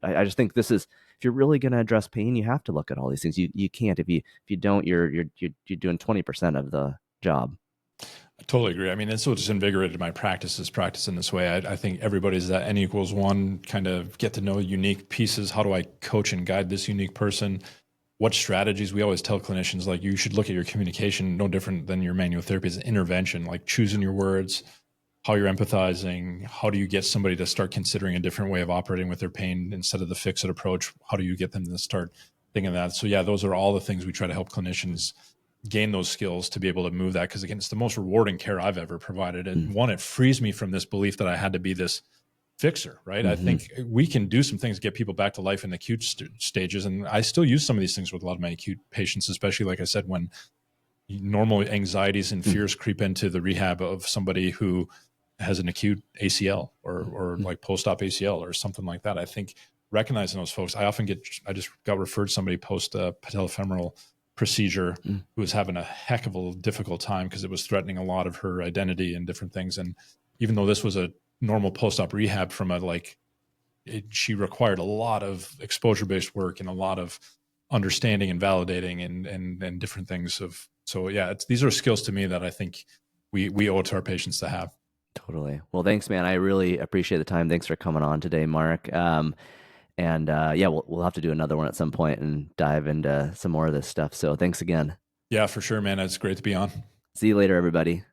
I just think this is, if you're really going to address pain, you have to look at all these things. You can't, if you don't, you're doing 20% of the job. I totally agree. I mean, that's what just invigorated my practice is practicing this way. I think everybody's that N=1 kind of get to know unique pieces. How do I coach and guide this unique person? What strategies? We always tell clinicians, like, you should look at your communication no different than your manual therapy as an intervention, like choosing your words, how you're empathizing, how do you get somebody to start considering a different way of operating with their pain instead of the fix-it approach? How do you get them to start thinking of that? So yeah, those are all the things we try to help clinicians gain those skills to be able to move that. Because again, it's the most rewarding care I've ever provided. And one, it frees me from this belief that I had to be this fixer, right? Mm-hmm. I think we can do some things to get people back to life in the acute stages. And I still use some of these things with a lot of my acute patients, especially, like I said, when normal anxieties and fears creep into the rehab of somebody who has an acute ACL or like post-op ACL or something like that. I think recognizing those folks, I just got referred somebody post a patellofemoral procedure who was having a heck of a difficult time because it was threatening a lot of her identity and different things. And even though this was a normal post-op rehab she required a lot of exposure-based work and a lot of understanding and validating and different things so yeah, these are skills to me that I think we owe it to our patients to have. Totally. Well, thanks, man. I really appreciate the time. Thanks for coming on today, Mark. And yeah, we'll have to do another one at some point and dive into some more of this stuff. So thanks again. Yeah, for sure, man. It's great to be on. See you later, everybody.